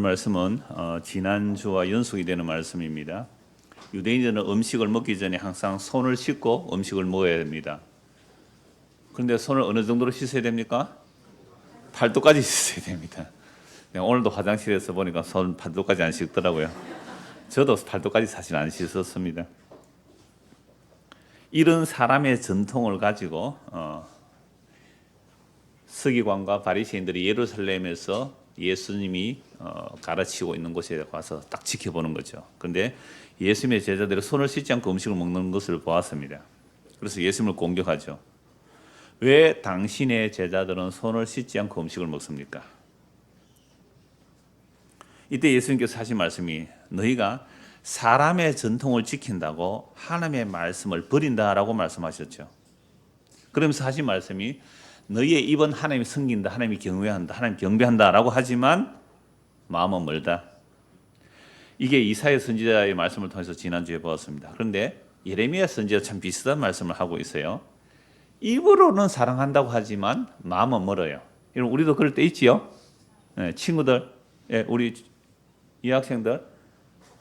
말씀은 지난주와 연속이 되는 말씀입니다. 유대인들은 음식을 먹기 전에 항상 손을 씻고 음식을 먹어야 됩니다. 그런데 손을 어느 정도로 씻어야 됩니까? 팔도까지 씻어야 됩니다. 오늘도 화장실에서 보니까 손 팔도까지 안 씻더라고요. 저도 팔도까지 사실 안 씻었습니다. 이런 사람의 전통을 가지고 서기관과 바리새인들이 예루살렘에서 예수님이 가르치고 있는 곳에 가서 딱 지켜보는 거죠. 그런데 예수님의 제자들이 손을 씻지 않고 음식을 먹는 것을 보았습니다. 그래서 예수님을 공격하죠. 왜 당신의 제자들은 손을 씻지 않고 음식을 먹습니까? 이때 예수님께서 하신 말씀이 너희가 사람의 전통을 지킨다고 하나님의 말씀을 버린다라고 말씀하셨죠. 그러면서 하신 말씀이 너희의 입은 하나님이 섬긴다, 하나님이 경외한다, 하나님 경배한다라고 하지만 마음은 멀다. 이게 이사야 선지자의 말씀을 통해서 지난주에 보았습니다. 그런데 예레미야 선지자 참 비슷한 말씀을 하고 있어요. 입으로는 사랑한다고 하지만 마음은 멀어요. 여러분 우리도 그럴 때 있지요? 네, 친구들, 우리 유학생들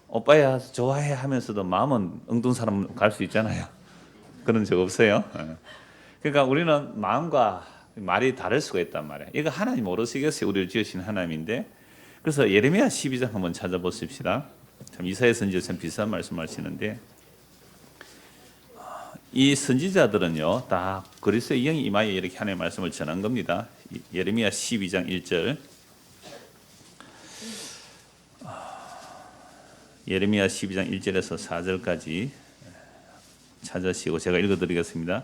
오빠야 좋아해 하면서도 마음은 엉뚱 사람 갈 수 있잖아요. 그런 적 없어요? 그러니까 우리는 마음과 말이 다를 수가 있단 말이에요. 이거 하나님 모르시겠어요. 우리를 지으신 하나님인데. 그래서 예레미야 12장 한번 찾아보십시다. 참 이사야 선지자 참 비슷한 말씀하시는데 이 선지자들은요 다 그리스도의 영이 임하여 이렇게 하나님의 말씀을 전한 겁니다. 예레미야 12장 1절 예레미야 12장 1절에서 4절까지 찾으시고 제가 읽어드리겠습니다.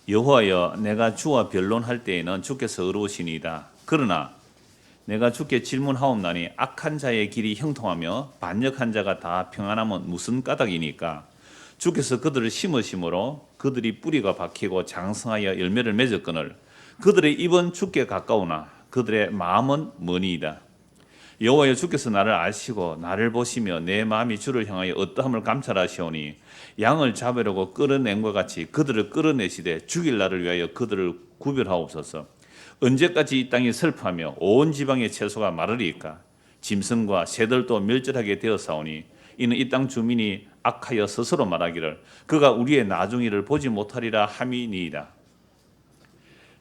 여호와여 내가 주와 변론할 때에는 주께서 의로우시니이다. 그러나 내가 주께 질문하옵나니 악한 자의 길이 형통하며 반역한 자가 다 평안하면 무슨 까닭이니까? 주께서 그들을 심으심으로 그들이 뿌리가 박히고 장성하여 열매를 맺었거늘 그들의 입은 주께 가까우나 그들의 마음은 머니이다. 여호와여 주께서 나를 아시고 나를 보시며 내 마음이 주를 향하여 어떠함을 감찰하시오니 양을 잡으려고 끌어낸 것 같이 그들을 끌어내시되 죽일 날을 위하여 그들을 구별하옵소서. 언제까지 이 땅이 슬퍼하며 온 지방의 채소가 마르리까? 짐승과 새들도 멸절하게 되었사오니 이는 이 땅 주민이 악하여 스스로 말하기를 그가 우리의 나중일을 보지 못하리라 함이니이다.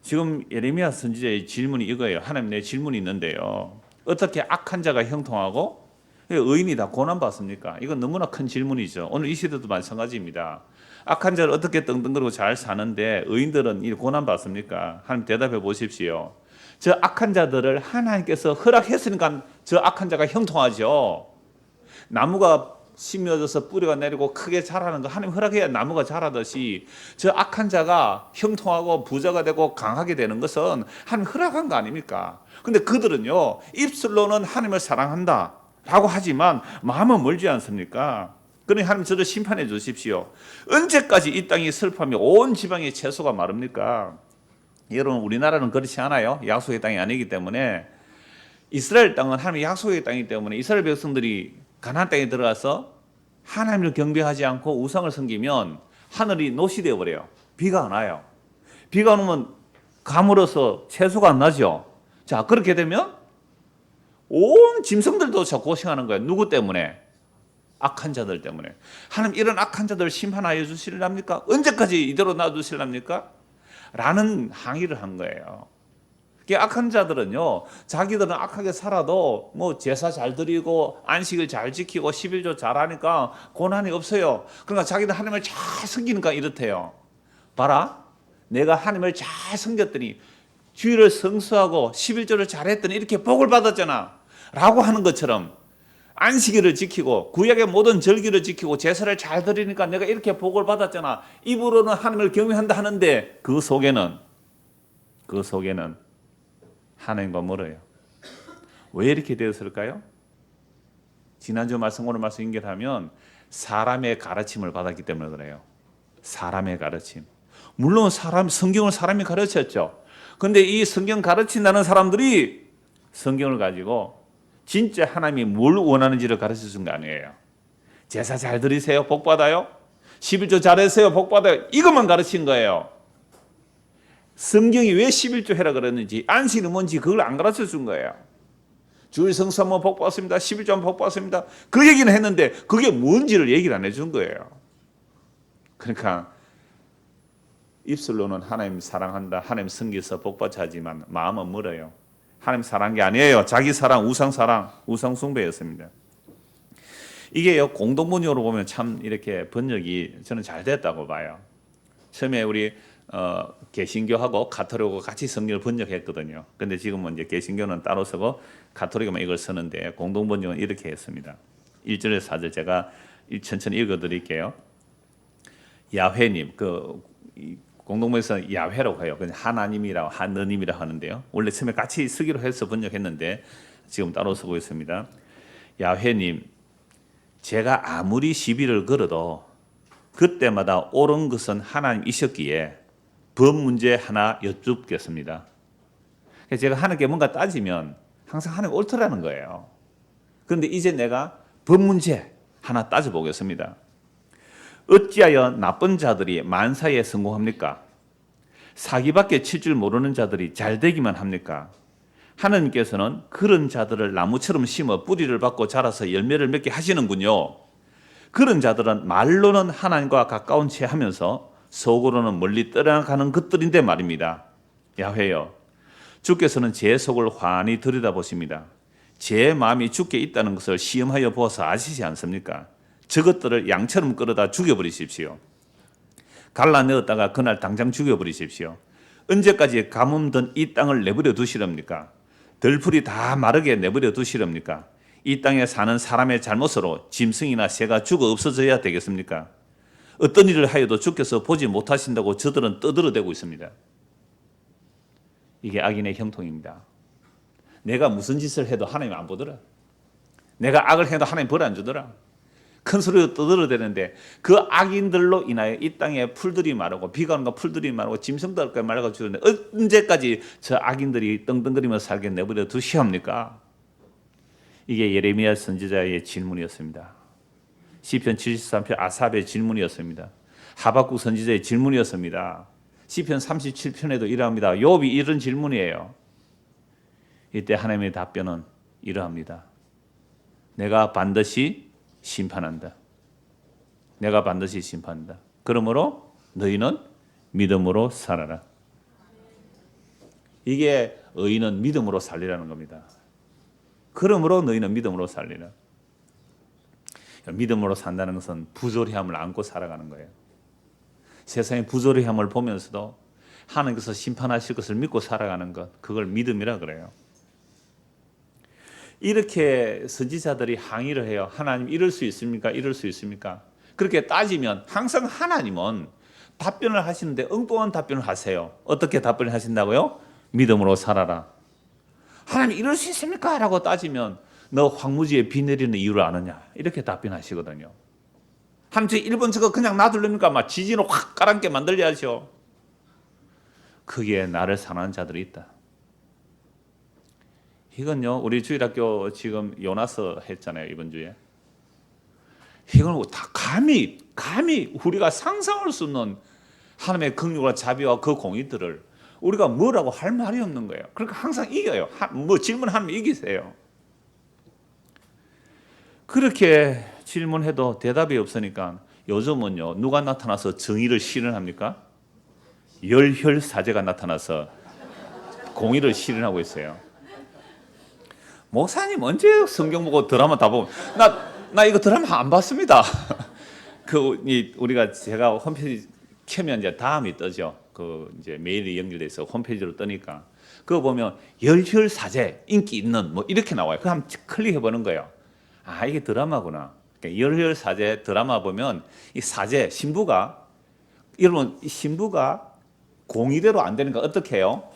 지금 예레미야 선지자의 질문이 이거예요. 하나님 내 질문이 있는데요. 어떻게 악한 자가 형통하고 의인이 다 고난받습니까? 이건 너무나 큰 질문이죠. 오늘 이 시대도 마찬가지입니다. 악한 자를 어떻게 떵떵거리고 잘 사는데 의인들은 이 고난받습니까? 하나님 대답해 보십시오. 저 악한 자들을 하나님께서 허락했으니까 저 악한 자가 형통하죠. 나무가 심어져서 뿌리가 내리고 크게 자라는 거 하나님 허락해야 나무가 자라듯이 저 악한 자가 형통하고 부자가 되고 강하게 되는 것은 하나님 허락한 거 아닙니까? 근데 그들은요 입술로는 하나님을 사랑한다 라고 하지만 마음은 멀지 않습니까? 그러니 하나님 저를 심판해 주십시오. 언제까지 이 땅이 슬퍼하며 온 지방의 채소가 마릅니까? 여러분 우리나라는 그렇지 않아요. 약속의 땅이 아니기 때문에. 이스라엘 땅은 하나님의 약속의 땅이기 때문에 이스라엘 백성들이 가나안 땅에 들어가서 하나님을 경배하지 않고 우상을 섬기면 하늘이 노시되어 버려요. 비가 안 와요. 비가 안 오면 가물어서 채소가 안 나죠. 자 그렇게 되면 온 짐승들도 저 고생하는 거예요. 누구 때문에? 악한 자들 때문에. 하나님 이런 악한 자들 심판하여 주실랍니까? 언제까지 이대로 놔두실랍니까? 라는 항의를 한 거예요. 악한 자들은요 자기들은 악하게 살아도 뭐 제사 잘 드리고 안식을 잘 지키고 11조 잘 하니까 고난이 없어요. 그러니까 자기들 하나님을 잘 섬기니까 이렇대요. 봐라 내가 하나님을 잘 섬겼더니 주일을 성수하고 11조를 잘했더니 이렇게 복을 받았잖아 라고 하는 것처럼 안식일을 지키고 구약의 모든 절기를 지키고 제사를 잘 드리니까 내가 이렇게 복을 받았잖아. 입으로는 하나님을 경외한다 하는데 그 속에는 하나님과 멀어요. 왜 이렇게 되었을까요? 지난주 말씀 오늘 말씀 연결하면 사람의 가르침을 받았기 때문에 그래요. 사람의 가르침. 물론 성경을 사람이 가르쳤죠. 그런데 이 성경 가르친다는 사람들이 성경을 가지고 진짜 하나님이 뭘 원하는지를 가르쳐 준 거 아니에요. 제사 잘 드리세요. 복 받아요. 11조 잘하세요. 복 받아요. 이것만 가르친 거예요. 성경이 왜 11조 해라 그랬는지 안식일이 뭔지 그걸 안 가르쳐 준 거예요. 주일 성수 한번 복 받습니다. 11조 한번 복 받습니다. 그 얘기는 했는데 그게 뭔지를 얘기를 안 해준 거예요. 그러니까 입술로는 하나님 사랑한다, 하나님 섬기서 복 받자 하지만 마음은 멀어요. 하나님 사랑한 게 아니에요. 자기 사랑, 우상 사랑, 우상 숭배였습니다. 이게요, 공동번역으로 보면 참 이렇게 번역이 저는 잘 됐다고 봐요. 처음에 우리 개신교하고 가톨릭하고 같이 성경을 번역했거든요. 근데 지금은 이제 개신교는 따로 쓰고 가톨릭만 이걸 쓰는데 공동번역은 이렇게 했습니다. 1절에서 4절 제가 천천히 읽어드릴게요. 야훼님, 공동번역에서 야훼라고 해요. 그냥 하나님이라고 하느님이라고 하는데요. 원래 처음에 같이 쓰기로 해서 번역했는데 지금 따로 쓰고 있습니다. 야훼님, 제가 아무리 시비를 걸어도 그때마다 옳은 것은 하나님이셨기에 법 문제 하나 여쭙겠습니다. 제가 하나님께 뭔가 따지면 항상 하나님 옳더라는 거예요. 그런데 이제 내가 법 문제 하나 따져보겠습니다. 어찌하여 나쁜 자들이 만사에 성공합니까? 사기밖에 칠 줄 모르는 자들이 잘 되기만 합니까? 하나님께서는 그런 자들을 나무처럼 심어 뿌리를 받고 자라서 열매를 맺게 하시는군요. 그런 자들은 말로는 하나님과 가까운 채 하면서 속으로는 멀리 떠나가는 것들인데 말입니다. 야훼여, 주께서는 제 속을 환히 들여다보십니다. 제 마음이 주께 있다는 것을 시험하여 보아서 아시지 않습니까? 저것들을 양처럼 끌어다 죽여버리십시오. 갈라내었다가 그날 당장 죽여버리십시오. 언제까지 가뭄 든 이 땅을 내버려 두시렵니까? 들풀이 다 마르게 내버려 두시렵니까? 이 땅에 사는 사람의 잘못으로 짐승이나 새가 죽어 없어져야 되겠습니까? 어떤 일을 하여도 주께서 보지 못하신다고 저들은 떠들어대고 있습니다. 이게 악인의 형통입니다. 내가 무슨 짓을 해도 하나님 안 보더라. 내가 악을 해도 하나님 벌 안 주더라. 큰 소리로 떠들어대는데 그 악인들로 인하여 이 땅에 풀들이 마르고 비가 오는 거 풀들이 마르고 짐승들까지 말라가 주는데 언제까지 저 악인들이 떵떵거리며 살게 내버려 두시옵니까? 이게 예레미야 선지자의 질문이었습니다. 시편 73편 아삽의 질문이었습니다. 하박국 선지자의 질문이었습니다. 시편 37편에도 이러합니다. 욥이 이런 질문이에요. 이때 하나님의 답변은 이러합니다. 내가 반드시 심판한다. 내가 반드시 심판한다. 그러므로 너희는 믿음으로 살아라. 이게 의인은 믿음으로 살리라는 겁니다. 그러므로 너희는 믿음으로 살리라. 믿음으로 산다는 것은 부조리함을 안고 살아가는 거예요. 세상의 부조리함을 보면서도 하나님께서 심판하실 것을 믿고 살아가는 것, 그걸 믿음이라 그래요. 이렇게 선지자들이 항의를 해요. 하나님 이럴 수 있습니까? 이럴 수 있습니까? 그렇게 따지면 항상 하나님은 답변을 하시는데 엉뚱한 답변을 하세요. 어떻게 답변을 하신다고요? 믿음으로 살아라. 하나님 이럴 수 있습니까? 라고 따지면 너 황무지에 비 내리는 이유를 아느냐? 이렇게 답변하시거든요. 하나님 저 일본 저거 그냥 놔둘랍니까? 막 지진을 확 가라앉게 만들려야죠. 거기에 나를 사랑하는 자들이 있다. 이건요, 우리 주일학교 지금 요나서 했잖아요, 이번 주에. 이건 다 감히 우리가 상상할 수 없는 하나님의 긍휼과 자비와 그 공의들을 우리가 뭐라고 할 말이 없는 거예요. 그러니까 항상 이겨요. 뭐 질문하면 이기세요. 그렇게 질문해도 대답이 없으니까 요즘은요, 누가 나타나서 정의를 실현합니까? 열혈사제가 나타나서 공의를 실현하고 있어요. 목사님 언제 성경 보고 드라마 다 보면 나 이거 드라마 안 봤습니다. 제가 홈페이지 켜면 이제 다음이 뜨죠. 이제 메일이 연결돼서 홈페이지로 뜨니까 그거 보면 열혈사제 인기 있는 뭐 이렇게 나와요. 그럼 한번 클릭해 보는 거예요. 아, 이게 드라마구나. 그러니까 열혈사제 드라마 보면 이 사제 신부가 여러분 이 신부가 공의대로 안 되니까 어떻게 해요?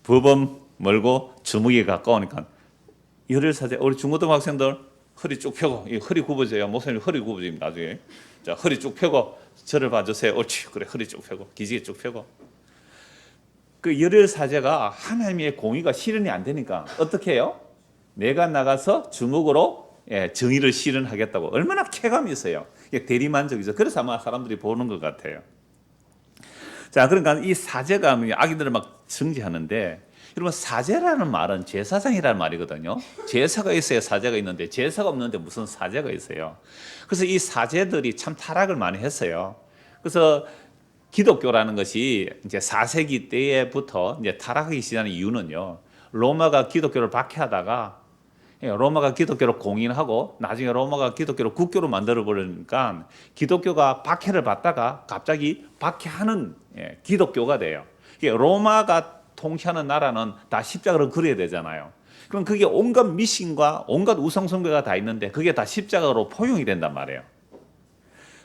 법원 멀고 주먹이 가까우니까 열혈사제 우리 중고등학생들 허리 쭉 펴고 이 허리 굽어져요. 목사님 허리 굽어집니다. 나중에 자 허리 쭉 펴고 저를 봐주세요. 옳지 그래 허리 쭉 펴고 기지개 쭉 펴고 그 열혈사제가 하나님의 공의가 실현이 안 되니까 어떻게 해요? 내가 나가서 주먹으로 정의를 실현하겠다고 얼마나 쾌감이 있어요. 대리만족이죠. 그래서 아마 사람들이 보는 것 같아요. 자 그러니까 이 사제가 악인들을 막 정죄하는데 여러분 사제라는 말은 제사장이라는 말이거든요. 제사가 있어야 사제가 있는데 제사가 없는데 무슨 사제가 있어요. 그래서 이 사제들이 참 타락을 많이 했어요. 그래서 기독교라는 것이 이제 4세기 때부터 이제 타락하기 시작한 이유는요. 로마가 기독교를 박해하다가 로마가 기독교를 공인하고 나중에 로마가 기독교를 국교로 만들어 버리니까 기독교가 박해를 받다가 갑자기 박해하는 기독교가 돼요. 로마가 통치하는 나라는 다 십자가를 그려야 되잖아요. 그럼 그게 온갖 미신과 온갖 우상숭배가 다 있는데 그게 다 십자가로 포용이 된단 말이에요.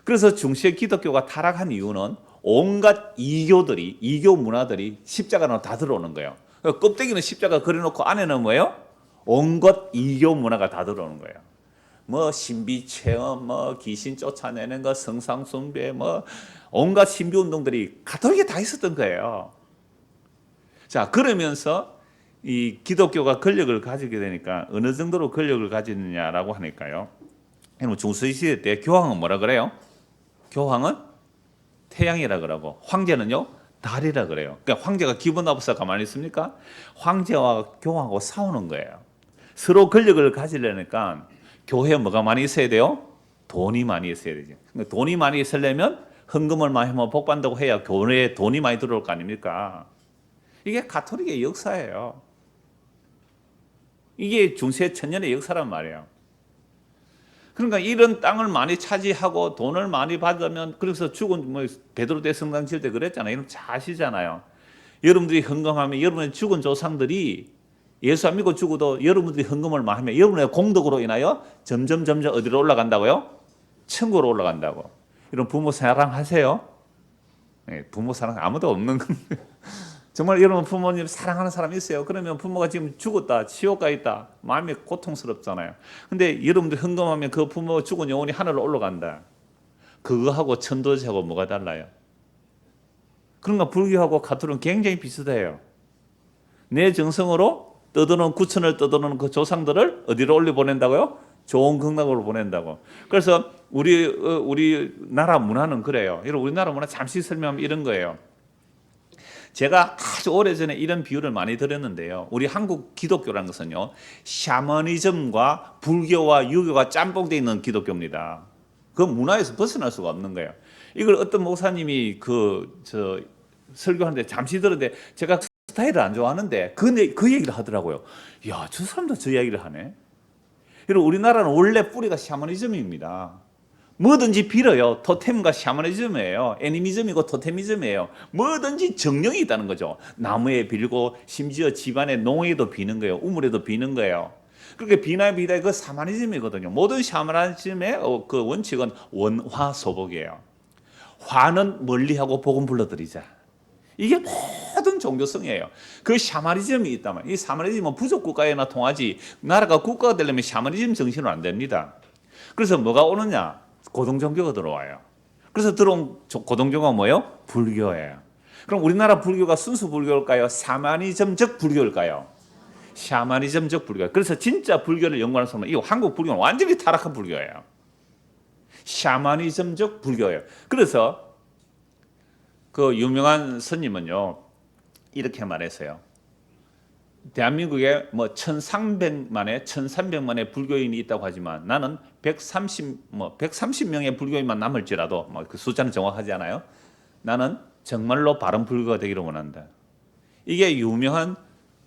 그래서 중세 기독교가 타락한 이유는 온갖 이교 문화들이 십자가로 다 들어오는 거예요. 껍데기는 십자가 그려놓고 안에는 뭐예요? 온갖 이교 문화가 다 들어오는 거예요. 뭐 신비 체험, 뭐 귀신 쫓아내는 거, 성상 숭배, 뭐 온갖 신비 운동들이 가톨릭에 다 있었던 거예요. 자, 그러면서 이 기독교가 권력을 가지게 되니까 어느 정도로 권력을 가지느냐라고 하니까요. 여러분 중세 시대 때 교황은 뭐라 그래요? 교황은 태양이라 그러고 황제는요 달이라 그래요. 그러니까 황제가 기분 나빠서 가만히 있습니까? 황제와 교황하고 싸우는 거예요. 서로 권력을 가지려니까 교회에 뭐가 많이 있어야 돼요? 돈이 많이 있어야 되죠. 그러니까 돈이 많이 있으려면 헌금을 많이 하면 복 받는다고 해야 교회에 돈이 많이 들어올 거 아닙니까? 이게 가톨릭의 역사예요. 이게 중세 천년의 역사란 말이에요. 그러니까 이런 땅을 많이 차지하고 돈을 많이 받으면 그래서 죽은 뭐 베드로 대성당 질 때 그랬잖아요. 여러분 잘 아시잖아요. 여러분들이 헌금하면 여러분의 죽은 조상들이 예수 안 믿고 죽어도 여러분들이 헌금을 많이 하면 여러분의 공덕으로 인하여 점점 어디로 올라간다고요? 천국으로 올라간다고. 이런 부모 사랑하세요? 네, 부모 사랑 아무도 없는 건데. 정말 여러분 부모님 사랑하는 사람이 있어요. 그러면 부모가 지금 죽었다, 지옥 가 있다. 마음이 고통스럽잖아요. 근데 여러분들 헌금하면 그 부모 죽은 영혼이 하늘로 올라간다. 그거하고 천도제하고 뭐가 달라요? 그러니까 불교하고 가톨릭은 굉장히 비슷해요. 내 정성으로 떠드는 구천을 떠드는 그 조상들을 어디로 올려보낸다고요? 좋은 극락으로 보낸다고. 그래서 우리 나라 문화는 그래요. 여러분 우리나라 문화 잠시 설명하면 이런 거예요. 제가 아주 오래전에 이런 비유를 많이 들었는데요. 우리 한국 기독교라는 것은요. 샤머니즘과 불교와 유교가 짬뽕되어 있는 기독교입니다. 그 문화에서 벗어날 수가 없는 거예요. 이걸 어떤 목사님이 설교하는데 잠시 들었는데 제가 스타일을 안 좋아하는데 그 얘기를 하더라고요. 야, 저 사람도 저 얘기를 하네. 여러분 우리나라는 원래 뿌리가 샤머니즘입니다. 뭐든지 빌어요. 토템과 샤머니즘이에요. 애니미즘이고 토테미즘이에요. 뭐든지 정령이 있다는 거죠. 나무에 빌고 심지어 집안의 농에도 비는 거예요. 우물에도 비는 거예요. 그렇게 비나 그 샤머니즘이거든요. 모든 샤머니즘의 그 원칙은 원화소복이에요. 화는 멀리하고 복음 불러드리자. 이게 모든 종교성이에요. 그 샤머니즘이 있다면 이 샤머니즘은 부족 국가에나 통하지 나라가 국가가 되려면 샤머니즘 정신으로 안 됩니다. 그래서 뭐가 오느냐? 고등종교가 들어와요. 그래서 들어온 고등종교가 뭐예요? 불교예요. 그럼 우리나라 불교가 순수 불교일까요? 샤머니즘적 불교일까요? 샤머니즘적 불교. 그래서 진짜 불교를 연구하는 사람은 이 한국 불교는 완전히 타락한 불교예요. 샤머니즘적 불교예요. 그래서 그 유명한 스님은요 이렇게 말했어요. 대한민국에 뭐 1300만의 불교인이 있다고 하지만 나는 130명의 불교인만 남을지라도 뭐 그 숫자는 정확하지 않아요. 나는 정말로 바른 불교가 되기를 원한다. 이게 유명한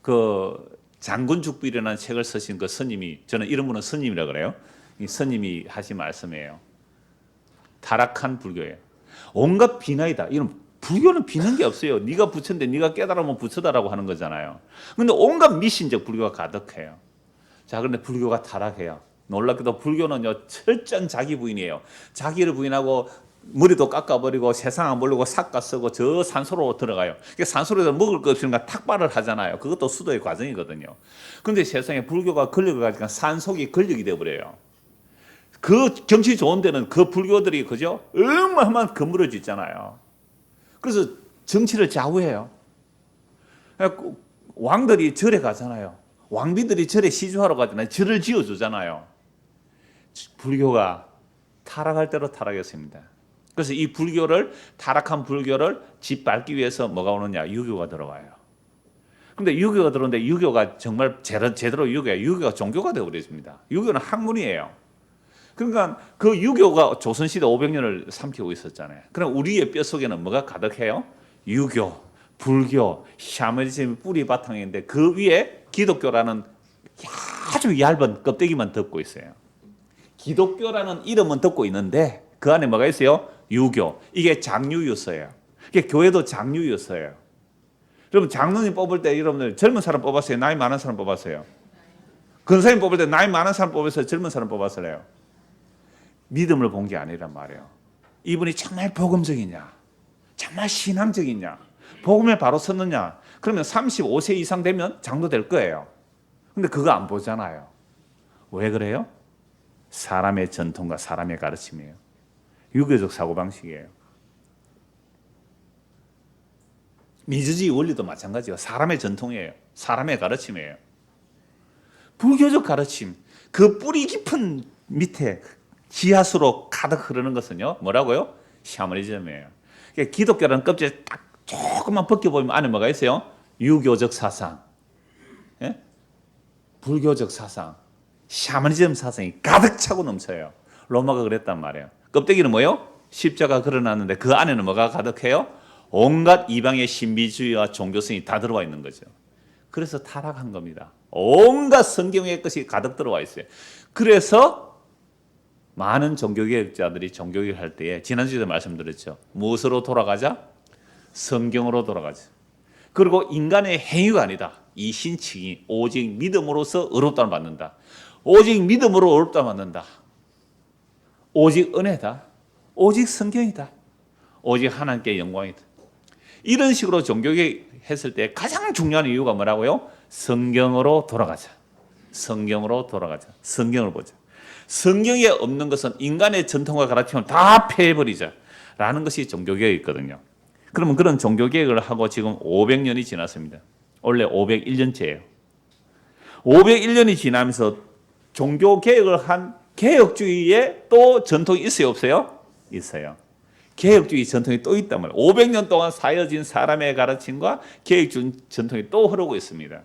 그 장군죽비라는 책을 쓰신 그 스님이 저는 이런 분은 스님이라 그래요. 이 스님이 하신 말씀이에요. 타락한 불교예요. 온갖 비나이다. 이런 불교는 비는 게 없어요. 네가 부처인데 네가 깨달으면 부처다라고 하는 거잖아요. 근데 온갖 미신적 불교가 가득해요. 자, 그런데 불교가 타락해요. 놀랍게도 불교는요 철저한 자기 부인이에요. 자기를 부인하고 머리도 깎아버리고 세상 안 보려고 삭가 쓰고 저 산소로 들어가요. 산소로에서 먹을 거 없으니까 탁발을 하잖아요. 그것도 수도의 과정이거든요. 그런데 세상에 불교가 권력을 가지니까 산속이 권력이 되어버려요. 그 경치 좋은 데는 그 불교들이 그죠? 어마어마한 건물을 짓잖아요. 그래서 정치를 좌우해요. 왕들이 절에 가잖아요. 왕비들이 절에 시주하러 가잖아요. 절을 지어주잖아요. 불교가 타락할 대로 타락했습니다. 그래서 이 타락한 불교를 짓밟기 위해서 뭐가 오느냐? 유교가 들어와요. 근데 유교가 들어오는데 유교가 정말 제대로 유교예요. 유교가 종교가 되어버렸습니다. 유교는 학문이에요. 그러니까 그 유교가 조선시대 500년을 삼키고 있었잖아요. 그럼 우리의 뼛속에는 뭐가 가득해요? 유교, 불교, 샤머니즘 뿌리 바탕인데 그 위에 기독교라는 아주 얇은 껍데기만 덮고 있어요. 기독교라는 이름은 덮고 있는데 그 안에 뭐가 있어요? 유교. 이게 장유유서예요. 이게 교회도 장유유서예요. 여러분 장로님 뽑을 때 여러분들 젊은 사람 뽑았어요? 나이 많은 사람 뽑았어요? 근사님 뽑을 때 나이 많은 사람 뽑았어요? 젊은 사람 뽑았어요? 믿음을 본 게 아니란 말이에요. 이분이 정말 복음적이냐? 정말 신앙적이냐? 복음에 바로 섰느냐? 그러면 35세 이상 되면 장로 될 거예요. 근데 그거 안 보잖아요. 왜 그래요? 사람의 전통과 사람의 가르침이에요. 유교적 사고방식이에요. 민주주의 원리도 마찬가지예요. 사람의 전통이에요. 사람의 가르침이에요. 불교적 가르침, 그 뿌리 깊은 밑에 지하수로 가득 흐르는 것은요, 뭐라고요? 샤머니즘이에요. 그러니까 기독교라는 껍질 딱 조금만 벗겨보면 안에 뭐가 있어요? 유교적 사상, 예? 불교적 사상, 샤머니즘 사상이 가득 차고 넘쳐요. 로마가 그랬단 말이에요. 껍데기는 뭐예요? 십자가 걸어놨는데 그 안에는 뭐가 가득해요? 온갖 이방의 신비주의와 종교성이 다 들어와 있는 거죠. 그래서 타락한 겁니다. 온갖 성경의 것이 가득 들어와 있어요. 그래서 많은 종교개혁자들이 종교개혁을 할 때에 지난주에도 말씀드렸죠. 무엇으로 돌아가자? 성경으로 돌아가자. 그리고 인간의 행위가 아니다. 이 신칭이 오직 믿음으로서 의롭다를 받는다. 오직 믿음으로 의롭다 받는다. 오직 은혜다. 오직 성경이다. 오직 하나님께 영광이다. 이런 식으로 종교개혁 했을 때 가장 중요한 이유가 뭐라고요? 성경으로 돌아가자. 성경으로 돌아가자. 성경을 보자. 성경에 없는 것은 인간의 전통과 가르침을 다 폐해버리자 라는 것이 종교개혁이거든요. 그러면 그런 종교개혁을 하고 지금 500년이 지났습니다. 원래 501년째예요. 501년이 지나면서 종교개혁을 한 개혁주의에 또 전통이 있어요? 없어요? 있어요. 개혁주의 전통이 또 있단 말이에요. 500년 동안 사여진 사람의 가르침과 개혁주의 전통이 또 흐르고 있습니다.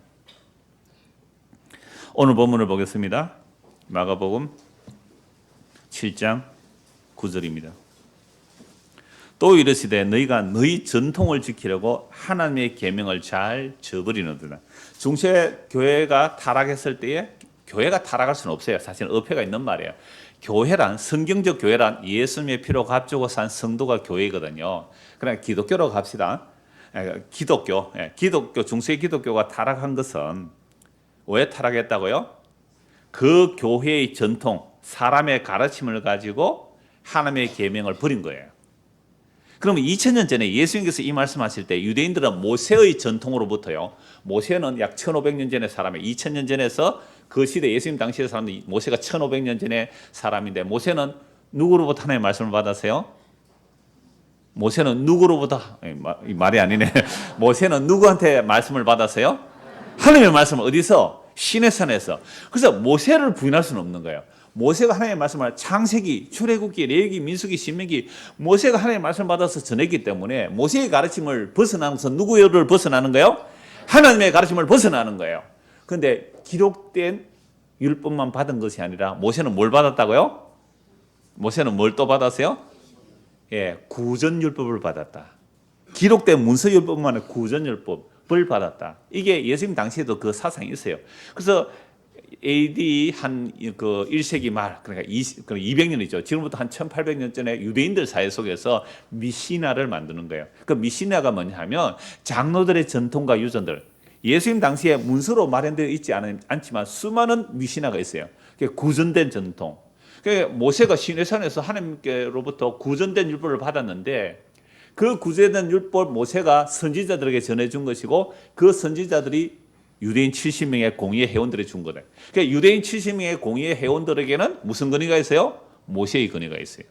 오늘 본문을 보겠습니다. 마가복음 7장 9절입니다. 또 이르시되 너희가 너희 전통을 지키려고 하나님의 계명을 잘 저버리는도다. 중세 교회가 타락했을 때에 교회가 타락할 수는 없어요. 사실 어폐가 있는 말이에요. 교회란 성경적 교회란 예수님의 피로 값주고 산 성도가 교회거든요. 그러나 기독교로 갑시다. 기독교 중세 기독교가 타락한 것은 왜 타락했다고요? 그 교회의 전통, 사람의 가르침을 가지고 하나님의 계명을 버린 거예요. 그러면 2000년 전에 예수님께서 이 말씀하실 때 유대인들은 모세의 전통으로부터요. 모세는 약 1500년 전의 사람이에요. 2000년 전에서 그 시대 예수님 당시의 사람들 모세가 1500년 전의 사람인데 모세는 누구로부터 하나님의 말씀을 받았어요? 모세는 누구로부터 말이 아니네. 모세는 누구한테 말씀을 받았어요? 하나님의 말씀을 어디서? 시내산에서. 그래서 모세를 부인할 수는 없는 거예요. 모세가 하나님의 말씀을 창세기, 출애굽기, 레위기, 민수기, 신명기 모세가 하나님의 말씀을 받아서 전했기 때문에 모세의 가르침을 벗어나면서 누구를 벗어나는 거예요? 하나님의 가르침을 벗어나는 거예요. 그런데 기록된 율법만 받은 것이 아니라 모세는 뭘 받았다고요? 모세는 뭘 또 받았어요? 구전율법을 받았다. 기록된 문서율법만의 구전율법을 받았다. 이게 예수님 당시에도 그 사상이 있어요. 그래서 AD 한 1세기 말, 그러니까 200년이죠. 지금부터 한 1800년 전에 유대인들 사회 속에서 미시나를 만드는 거예요. 그 미시나가 뭐냐 하면 장로들의 전통과 유전들, 예수님 당시에 문서로 마련되어 있지 않지만 수많은 미시나가 있어요. 구전된 전통. 모세가 시내산에서 하나님께로부터 구전된 율법을 받았는데 그 구전된 율법 모세가 선지자들에게 전해준 것이고 그 선지자들이 유대인 70명의 공의의 회원들이 준 거다. 그러니까 유대인 70명의 공의의 회원들에게는 무슨 권위가 있어요? 모세의 권위가 있어요.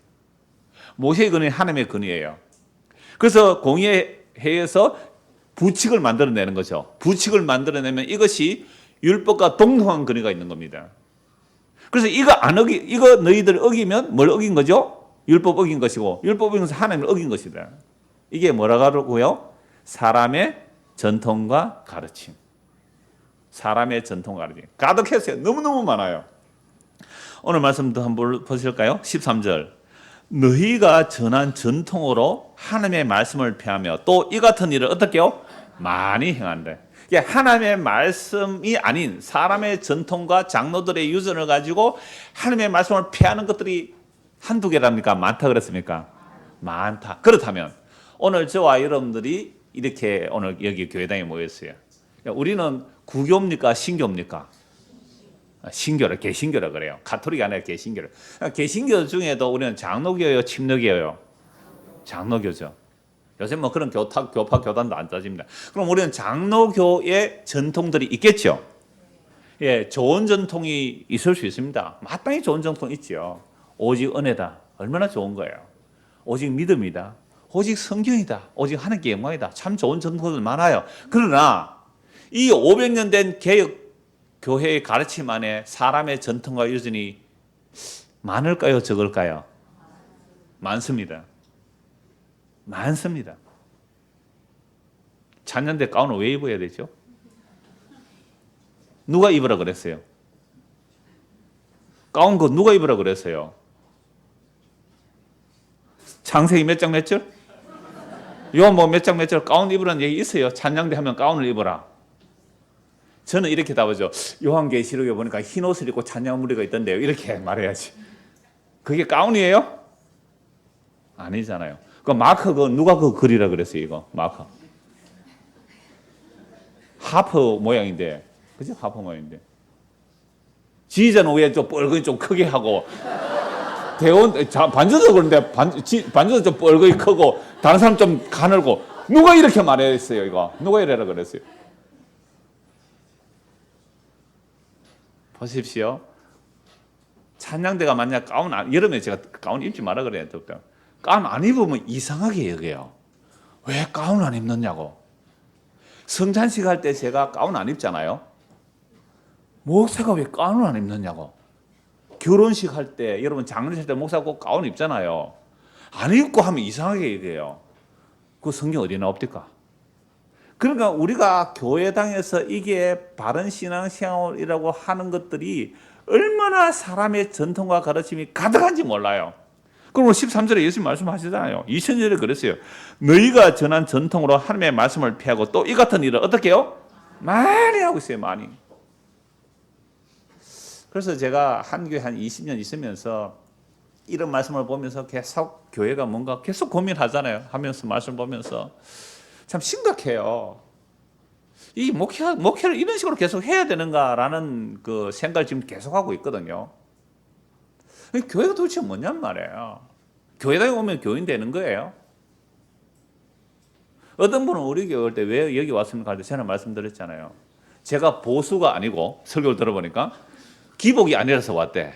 모세의 권위는 하나님의 권위예요. 그래서 공의의 회에서 부칙을 만들어내는 거죠. 부칙을 만들어내면 이것이 율법과 동등한 권위가 있는 겁니다. 그래서 이거 너희들 어기면 뭘 어긴 거죠? 율법 어긴 것이고 율법 어긴 것은 하나님을 어긴 것이다. 이게 뭐라고 하고요? 사람의 전통과 가르침. 사람의 전통 가르침 가득했어요. 너무너무 많아요. 오늘 말씀도 한번 보실까요? 13절. 너희가 전한 전통으로 하나님의 말씀을 폐하며 또 이 같은 일을 어떻게 해요? 많이 행한다. 하나님의 말씀이 아닌 사람의 전통과 장로들의 유전을 가지고 하나님의 말씀을 폐하는 것들이 한두 개랍니까? 많다 그랬습니까? 많다. 그렇다면 오늘 저와 여러분들이 이렇게 오늘 여기 교회당에 모였어요. 우리는 구교입니까? 신교입니까? 신교라, 개신교라 그래요. 가톨릭이 아니라 개신교라. 개신교 중에도 우리는 장로교예요, 침례교예요? 장로교죠. 요새 뭐 그런 교파, 교단도 안 따집니다. 그럼 우리는 장로교의 전통들이 있겠죠? 예, 좋은 전통이 있을 수 있습니다. 마땅히 좋은 전통이 있죠. 오직 은혜다. 얼마나 좋은 거예요. 오직 믿음이다. 오직 성경이다. 오직 하나님께 영광이다. 참 좋은 전통들 많아요. 그러나 이 500년 된 개혁 교회의 가르침 안에 사람의 전통과 유전이 많을까요? 적을까요? 많습니다. 많습니다. 찬양대 가운을 왜 입어야 되죠? 누가 입으라 그랬어요? 가운 거 누가 입으라 그랬어요? 창세기 몇 장 몇 절? 요한 몇 장 몇 절 가운 입으라는 얘기 있어요. 찬양대 하면 가운을 입어라. 저는 이렇게 답하죠. 요한계시록에 보니까 흰 옷을 입고 찬양 무리가 있던데요. 이렇게 말해야지. 그게 가운이에요? 아니잖아요. 그 마커 그 누가 그 그리라 그랬어요, 이거 마커. 하프 모양인데, 그죠? 하프 모양인데. 지휘자는 왜 좀 뻘거이 좀 크게 하고, 대원 반주도 그런데 반주도 좀 뻘거이 크고, 다른 사람 좀 가늘고, 누가 이렇게 말했어요, 이거? 누가 이래라 그랬어요? 보십시오. 찬양대가 만약 가운 여름에 제가 가운 입지 마라 그래요. 가운 안 입으면 이상하게 여겨요. 왜 가운 안 입느냐고. 성찬식 할 때 제가 가운 안 입잖아요. 목사가 왜 가운을 안 입느냐고. 결혼식 할 때 여러분 장례식 할 때 목사가 꼭 가운 입잖아요. 안 입고 하면 이상하게 여겨요. 그 성경 어디 나옵니까? 그러니까 우리가 교회당에서 이게 바른 신앙생활이라고 하는 것들이 얼마나 사람의 전통과 가르침이 가득한지 몰라요. 그리고 13절에 예수님 말씀하시잖아요. 2000절에 그랬어요. 너희가 전한 전통으로 하나님의 말씀을 피하고 또 이 같은 일을 어떻게 해요? 많이 하고 있어요. 많이. 그래서 제가 한 교회 한 20년 있으면서 이런 말씀을 보면서 계속 교회가 뭔가 계속 고민하잖아요. 하면서 말씀 보면서 참 심각해요. 이 목회를 이런 식으로 계속 해야 되는가라는 그 생각을 지금 계속 하고 있거든요. 교회가 도대체 뭐냔 말이에요. 교회당에 오면 교인 되는 거예요. 어떤 분은 우리 교회 올 때 왜 여기 왔습니까? 할 때 제가 말씀드렸잖아요. 제가 보수가 아니고 설교를 들어보니까 기복이 아니라서 왔대.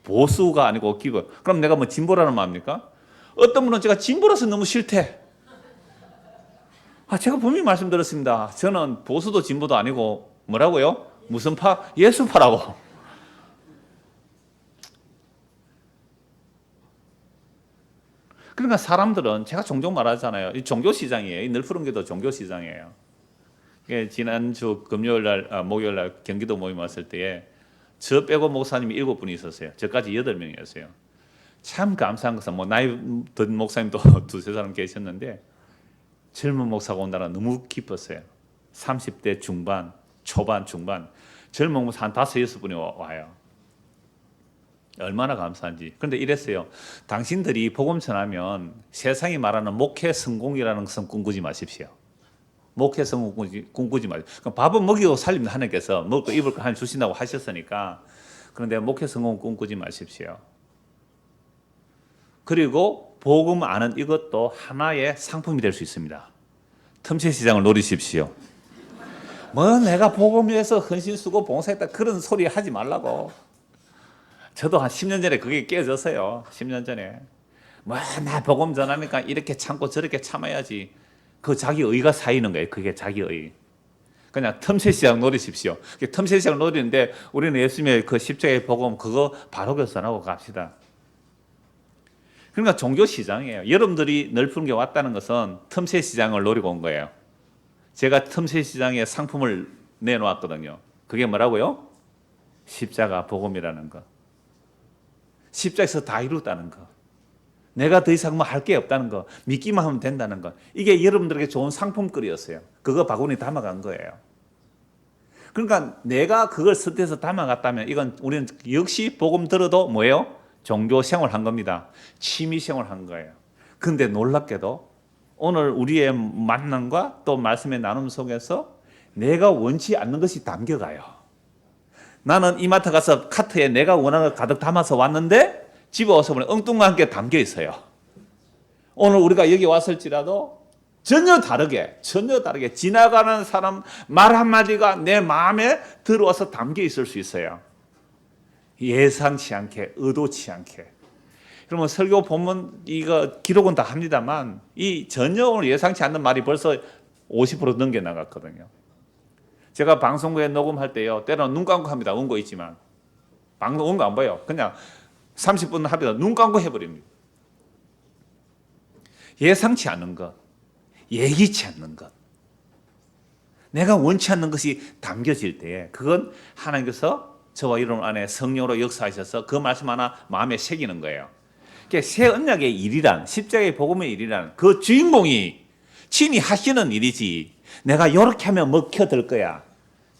보수가 아니고 기복. 그럼 내가 뭐 진보라는 말입니까? 어떤 분은 제가 진보라서 너무 싫대. 제가 분명히 말씀드렸습니다. 저는 보수도 진보도 아니고 뭐라고요? 무슨 파? 예수파라고. 그러니까 사람들은 제가 종종 말하잖아요. 이 종교시장이에요. 이 늘푸른교도 종교시장이에요. 지난주 금요일 날, 목요일 날 경기도 모임 왔을 때에 저 빼고 목사님이 7분이 있었어요. 저까지 8명이었어요. 참 감사한 것은 뭐 나이 든 목사님도 두세 사람 계셨는데 젊은 목사가 온다는 너무 기뻤어요. 30대 중반, 초반, 중반 젊은 목사 한 5, 6분이 와요. 얼마나 감사한지. 그런데 이랬어요. 당신들이 복음 전하면 세상이 말하는 목회 성공이라는 것은 꿈꾸지 마십시오. 목회 성공 꿈꾸지 마십시오. 밥은 먹이고 살림 하나님께서 먹고 입을 거 하나 주신다고 하셨으니까. 그런데 목회 성공 꿈꾸지 마십시오. 그리고 복음 아는 이것도 하나의 상품이 될 수 있습니다. 틈새 시장을 노리십시오. 뭐 내가 복음 위해서 헌신 쓰고 봉사했다 그런 소리 하지 말라고. 저도 한 10년 전에 그게 깨졌어요. 10년 전에. 뭐 나 복음 전하니까 이렇게 참고 저렇게 참아야지. 그 자기 의가 쌓이는 거예요. 그게 자기 의. 그냥 틈새 시장 노리십시오. 틈새 시장 노리는데 우리는 예수님의 그 십자가의 복음 그거 바로 결산하고 갑시다. 그러니까 종교 시장이에요. 여러분들이 늘푸른교회 왔다는 것은 틈새 시장을 노리고 온 거예요. 제가 틈새 시장의 상품을 내놓았거든요. 그게 뭐라고요? 십자가 복음이라는 거. 십자가에서 다 이루었다는 거. 내가 더 이상 뭐 할 게 없다는 거. 믿기만 하면 된다는 거. 이게 여러분들에게 좋은 상품거리였어요. 그거 바구니 담아간 거예요. 그러니까 내가 그걸 선택해서 담아갔다면 이건 우리는 역시 복음 들어도 뭐예요? 종교 생활한 겁니다. 취미 생활한 거예요. 그런데 놀랍게도 오늘 우리의 만남과 또 말씀의 나눔 속에서 내가 원치 않는 것이 담겨가요. 나는 이마트 가서 카트에 내가 원하는 걸 가득 담아서 왔는데 집에 와서 보니 엉뚱한 게 담겨 있어요. 오늘 우리가 여기 왔을지라도 전혀 다르게 지나가는 사람 말 한마디가 내 마음에 들어와서 담겨 있을 수 있어요. 예상치 않게, 의도치 않게. 그러면 설교 본문 이거 기록은 다 합니다만 이 전혀 오늘 예상치 않는 말이 벌써 50% 넘게 나갔거든요. 제가 방송국에 녹음할 때요, 때로는 눈 감고 합니다. 원고 있지만 방송 원고 안 봐요. 그냥 30분 합니다. 눈 감고 해버립니다. 예상치 않는 것, 예기치 않는 것, 내가 원치 않는 것이 담겨질 때 그건 하나님께서 저와 여러분 안에 성령으로 역사하셔서 그 말씀 하나 마음에 새기는 거예요. 새 언약의 일이란, 십자가의 복음의 일이란 그 주인공이 친히 하시는 일이지 내가 이렇게 하면 먹혀들 거야.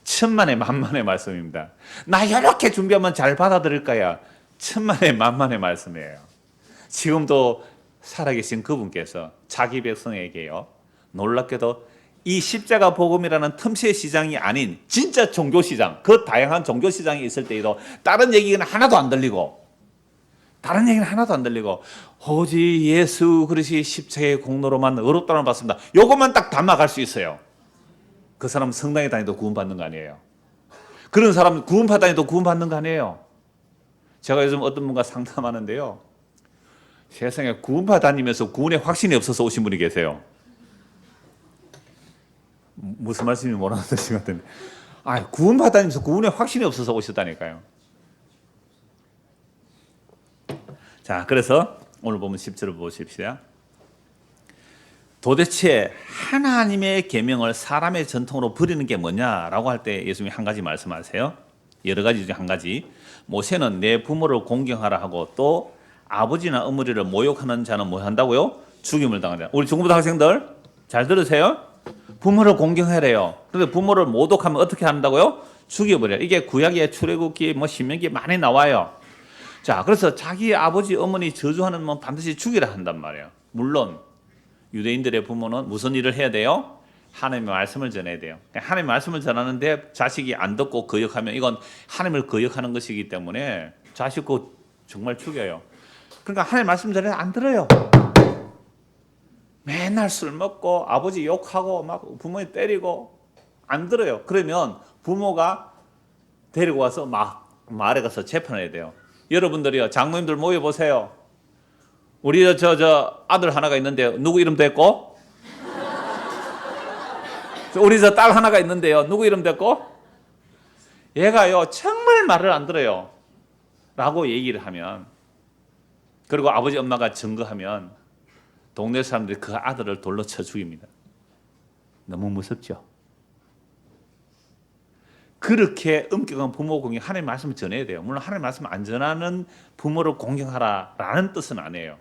천만의 만만의 말씀입니다. 나 이렇게 준비하면 잘 받아들일 거야. 천만의 만만의 말씀이에요. 지금도 살아계신 그분께서 자기 백성에게요, 놀랍게도 이 십자가 복음이라는 틈새 시장이 아닌 진짜 종교 시장, 그 다양한 종교 시장이 있을 때에도 다른 얘기는 하나도 안 들리고 오직 예수 그리스도의 십자가의 공로로만 의롭다는 받습니다. 요것만 딱 담아갈 수 있어요. 그 사람은 성당에 다니도 구원받는 거 아니에요. 그런 사람은 구원파 다니도 구원받는 거 아니에요. 제가 요즘 어떤 분과 상담하는데요, 세상에 구원파 다니면서 구원에 확신이 없어서 오신 분이 계세요. 무슨 말씀인지 모르는 것 같은데, 구원파 다니면서 구원에 확신이 없어서 오셨다니까요. 자, 그래서 오늘 보면 10절을 보십시오. 도대체 하나님의 계명을 사람의 전통으로 버리는 게 뭐냐라고 할 때 예수님이 한 가지 말씀하세요. 여러 가지 중에 한 가지. 모세는 내 부모를 공경하라 하고 또 아버지나 어머니를 모욕하는 자는 뭐 한다고요? 죽임을 당한다. 우리 중고등부 학생들 잘 들으세요. 부모를 공경하래요. 그런데 부모를 모독하면 어떻게 한다고요? 죽여버려요. 이게 구약의 출애굽기, 신명기에 많이 나와요. 자, 그래서 자기 아버지, 어머니 저주하는 건 반드시 죽이라 한단 말이에요. 물론 유대인들의 부모는 무슨 일을 해야 돼요? 하나님의 말씀을 전해야 돼요. 하나님의 말씀을 전하는데 자식이 안 듣고 거역하면 이건 하나님을 거역하는 것이기 때문에 자식고 정말 죽여요. 그러니까 하나님의 말씀 전해도 안 들어요. 맨날 술 먹고 아버지 욕하고 막 부모님 때리고 안 들어요. 그러면 부모가 데리고 와서 막 마을에 가서 재판해야 돼요. 여러분들이요, 장모님들 모여보세요. 우리 저 아들 하나가 있는데 누구 이름 됐고? 우리 저 딸 하나가 있는데요, 누구 이름 됐고? 얘가요 정말 말을 안 들어요 라고 얘기를 하면, 그리고 아버지 엄마가 증거하면 동네 사람들이 그 아들을 돌로 쳐 죽입니다. 너무 무섭죠? 그렇게 엄격한 부모 공경, 하나님의 말씀을 전해야 돼요. 물론 하나님의 말씀을 안 전하는 부모를 공경하라라는 뜻은 아니에요.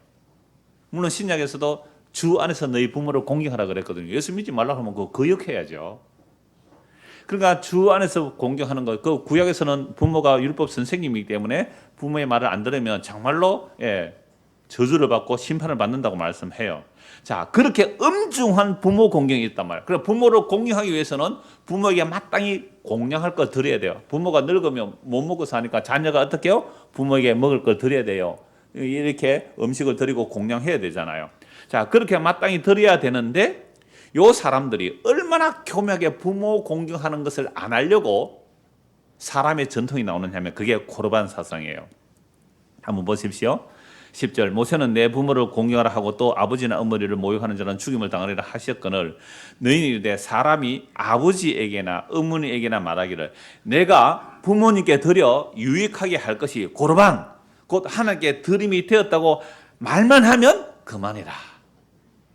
물론 신약에서도 주 안에서 너희 부모를 공경하라 그랬거든요. 예수 믿지 말라고 하면 그거 거역해야죠. 그러니까 주 안에서 공경하는 것, 그 구약에서는 부모가 율법 선생님이기 때문에 부모의 말을 안 들으면 정말로 저주를 받고 심판을 받는다고 말씀해요. 자, 그렇게 엄중한 부모 공경이 있단 말이에요. 그래서 부모를 공경하기 위해서는 부모에게 마땅히 공양할 걸 드려야 돼요. 부모가 늙으면 못 먹고 사니까 자녀가 어떻게 해요? 부모에게 먹을 걸 드려야 돼요. 이렇게 음식을 드리고 공양해야 되잖아요. 자, 그렇게 마땅히 드려야 되는데 요 사람들이 얼마나 교묘하게 부모 공경하는 것을 안 하려고 사람의 전통이 나오느냐 하면 그게 고르반 사상이에요. 한번 보십시오. 10절, 모세는 내 부모를 공경하라 하고 또 아버지나 어머니를 모욕하는 자는 죽임을 당하리라 하셨거늘 너희는 이르되 사람이 아버지에게나 어머니에게나 말하기를 내가 부모님께 드려 유익하게 할 것이 고르반 곧 하나님께 드림이 되었다고 말만 하면 그만이라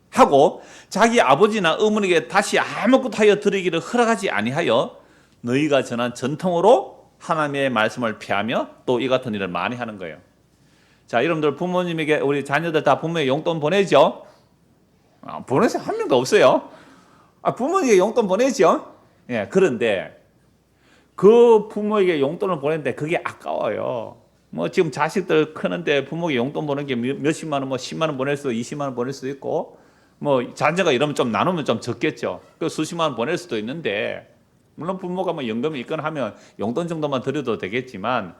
하고 자기 아버지나 어머니에게 다시 아무것도 하여 드리기를 허락하지 아니하여 너희가 전한 전통으로 하나님의 말씀을 피하며 또 이 같은 일을 많이 하는 거예요. 자, 여러분들 부모님에게 우리 자녀들 다 부모의 용돈 보내죠? 보내서 한 명도 없어요. 부모에게 용돈 보내죠? 예, 그런데 그 부모에게 용돈을 보냈는데 그게 아까워요. 뭐 지금 자식들 크는데 부모에게 용돈 보낸 게 몇십만 원, 뭐 10만 원 보낼 수도 20만 원 보낼 수도 있고, 뭐 자녀가 이러면 좀 나누면 좀 적겠죠. 그 수십만 원 보낼 수도 있는데, 물론 부모가 뭐 연금이 있거나 하면 용돈 정도만 드려도 되겠지만,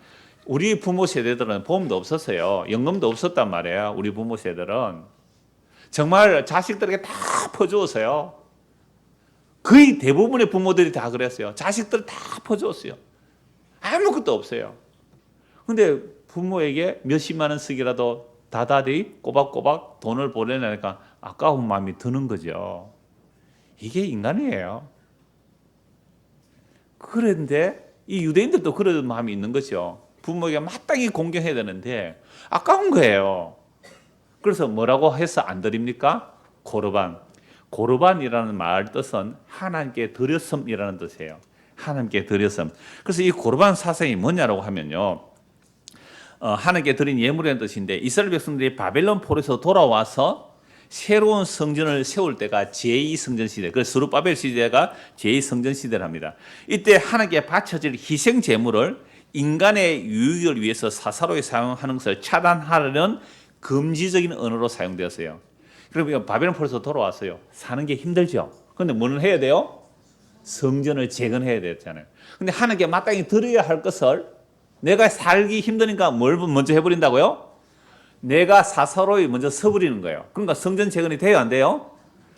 우리 부모 세대들은 보험도 없었어요. 연금도 없었단 말이에요. 우리 부모 세대들은 정말 자식들에게 다 퍼주었어요. 거의 대부분의 부모들이 다 그랬어요. 자식들 다 퍼주었어요. 아무것도 없어요. 근데 부모에게 몇십만 원 쓰기라도 다다리 꼬박꼬박 돈을 보내니까 아까운 마음이 드는 거죠. 이게 인간이에요. 그런데 이 유대인들도 그런 마음이 있는 거죠. 부모에게 마땅히 공경해야 되는데 아까운 거예요. 그래서 뭐라고 해서 안 드립니까? 고르반. 고르반이라는 말 뜻은 하나님께 드렸음이라는 뜻이에요. 하나님께 드렸음. 그래서 이 고르반 사상이 뭐냐라고 하면요, 하나님께 드린 예물이라는 뜻인데, 이스라엘 백성들이 바벨론 포로에서 돌아와서 새로운 성전을 세울 때가 제2성전 시대, 그래서 스룹바벨 시대가 제2성전 시대랍니다. 이때 하나님께 바쳐질 희생 제물을 인간의 유익을 위해서 사사로이 사용하는 것을 차단하려는 금지적인 언어로 사용되었어요. 그러면 바벨론 포로에서 돌아왔어요. 사는 게 힘들죠. 그런데 뭐는 해야 돼요? 성전을 재건해야 되잖아요. 근데 하나님께 마땅히 드려야 할 것을 내가 살기 힘드니까 뭘 먼저 해버린다고요? 내가 사사로이 먼저 서버리는 거예요. 그러니까 성전 재건이 돼요, 안 돼요?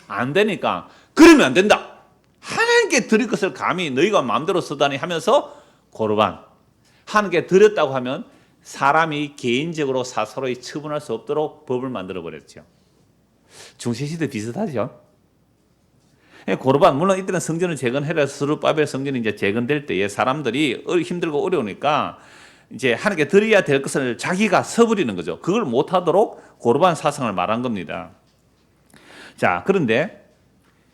안 되니까 그러면 안 된다. 하나님께 드릴 것을 감히 너희가 마음대로 쓰다니 하면서 고르반. 하나님께 드렸다고 하면 사람이 개인적으로 사사로이 처분할 수 없도록 법을 만들어 버렸죠. 중세시대 비슷하죠. 고르반, 물론 이때는 성전을 재건해라, 스룹바벨 성전이 이제 재건될 때에 사람들이 힘들고 어려우니까 이제 하나님께 드려야 될 것을 자기가 서버리는 거죠. 그걸 못하도록 고르반 사상을 말한 겁니다. 자, 그런데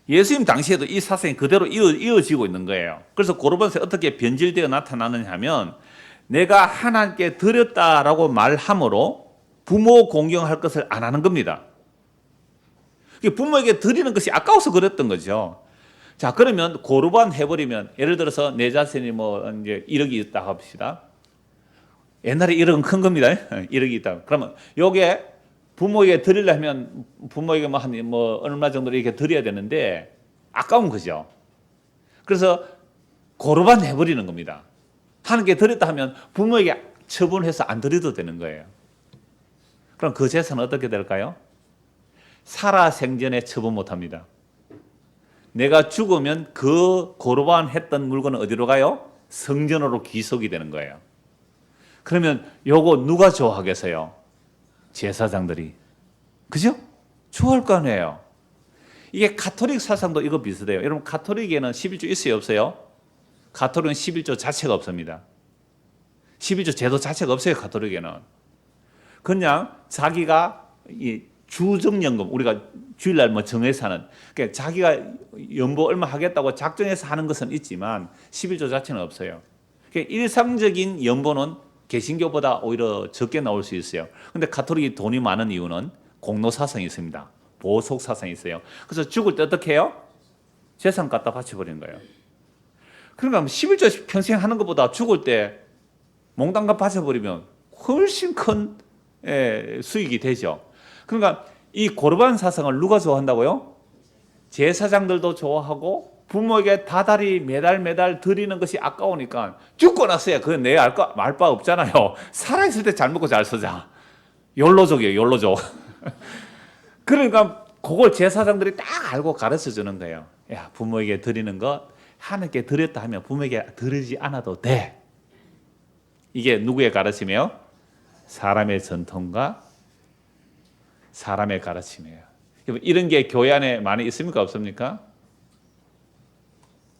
예수님 당시에도 이 사상이 그대로 이어지고 있는 거예요. 그래서 고르반에서 어떻게 변질되어 나타나느냐 하면, 내가 하나님께 드렸다라고 말함으로 부모 공경할 것을 안 하는 겁니다. 부모에게 드리는 것이 아까워서 그랬던 거죠. 자, 그러면 고르반 해버리면, 예를 들어서 내 자신이 뭐 이제 1억이 있다 합시다. 옛날에 1억은 큰 겁니다. 1억이 있다. 그러면 요게 부모에게 드리려면 부모에게 뭐 얼마 정도 이렇게 드려야 되는데 아까운 거죠. 그래서 고르반 해버리는 겁니다. 하나님께 드렸다 하면 부모에게 처분해서 안 드려도 되는 거예요. 그럼 그 재산은 어떻게 될까요? 살아생전에 처분 못합니다. 내가 죽으면 그 고르반 했던 물건은 어디로 가요? 성전으로 귀속이 되는 거예요. 그러면 요거 누가 좋아하겠어요? 제사장들이. 그죠? 좋아할 거 아니에요. 이게 가톨릭 사상도 이거 비슷해요. 여러분, 가톨릭에는 11조 있어요, 없어요? 가톨릭은 11조 자체가 없습니다. 11조 제도 자체가 없어요, 가톨릭에는. 그냥 자기가 이 주정연금, 우리가 주일날 뭐 정해서 하는, 그러니까 자기가 연보 얼마 하겠다고 작정해서 하는 것은 있지만 11조 자체는 없어요. 그러니까 일상적인 연보는 개신교보다 오히려 적게 나올 수 있어요. 그런데 가톨릭이 돈이 많은 이유는 공로 사상이 있습니다. 보석 사상이 있어요. 그래서 죽을 때 어떻게 해요? 재산 갖다 바쳐버리는 거예요. 그러니까 11조 평생 하는 것보다 죽을 때 몽땅 바쳐버리면 훨씬 큰 수익이 되죠. 그러니까 이 고르반 사상을 누가 좋아한다고요? 제사장들도 좋아하고, 부모에게 다달이 매달 드리는 것이 아까우니까 죽고 났어야 그건 내 알 바 없잖아요. 살아있을 때 잘 먹고 잘 쓰자. 욜로족이에요, 욜로족. 그러니까 그걸 제사장들이 딱 알고 가르쳐 주는 거예요. 야, 부모에게 드리는 것 하나님께 드렸다 하면 부모에게 드리지 않아도 돼. 이게 누구의 가르침이에요? 사람의 전통과 사람의 가르침이에요. 이런 게 교회 안에 많이 있습니까, 없습니까?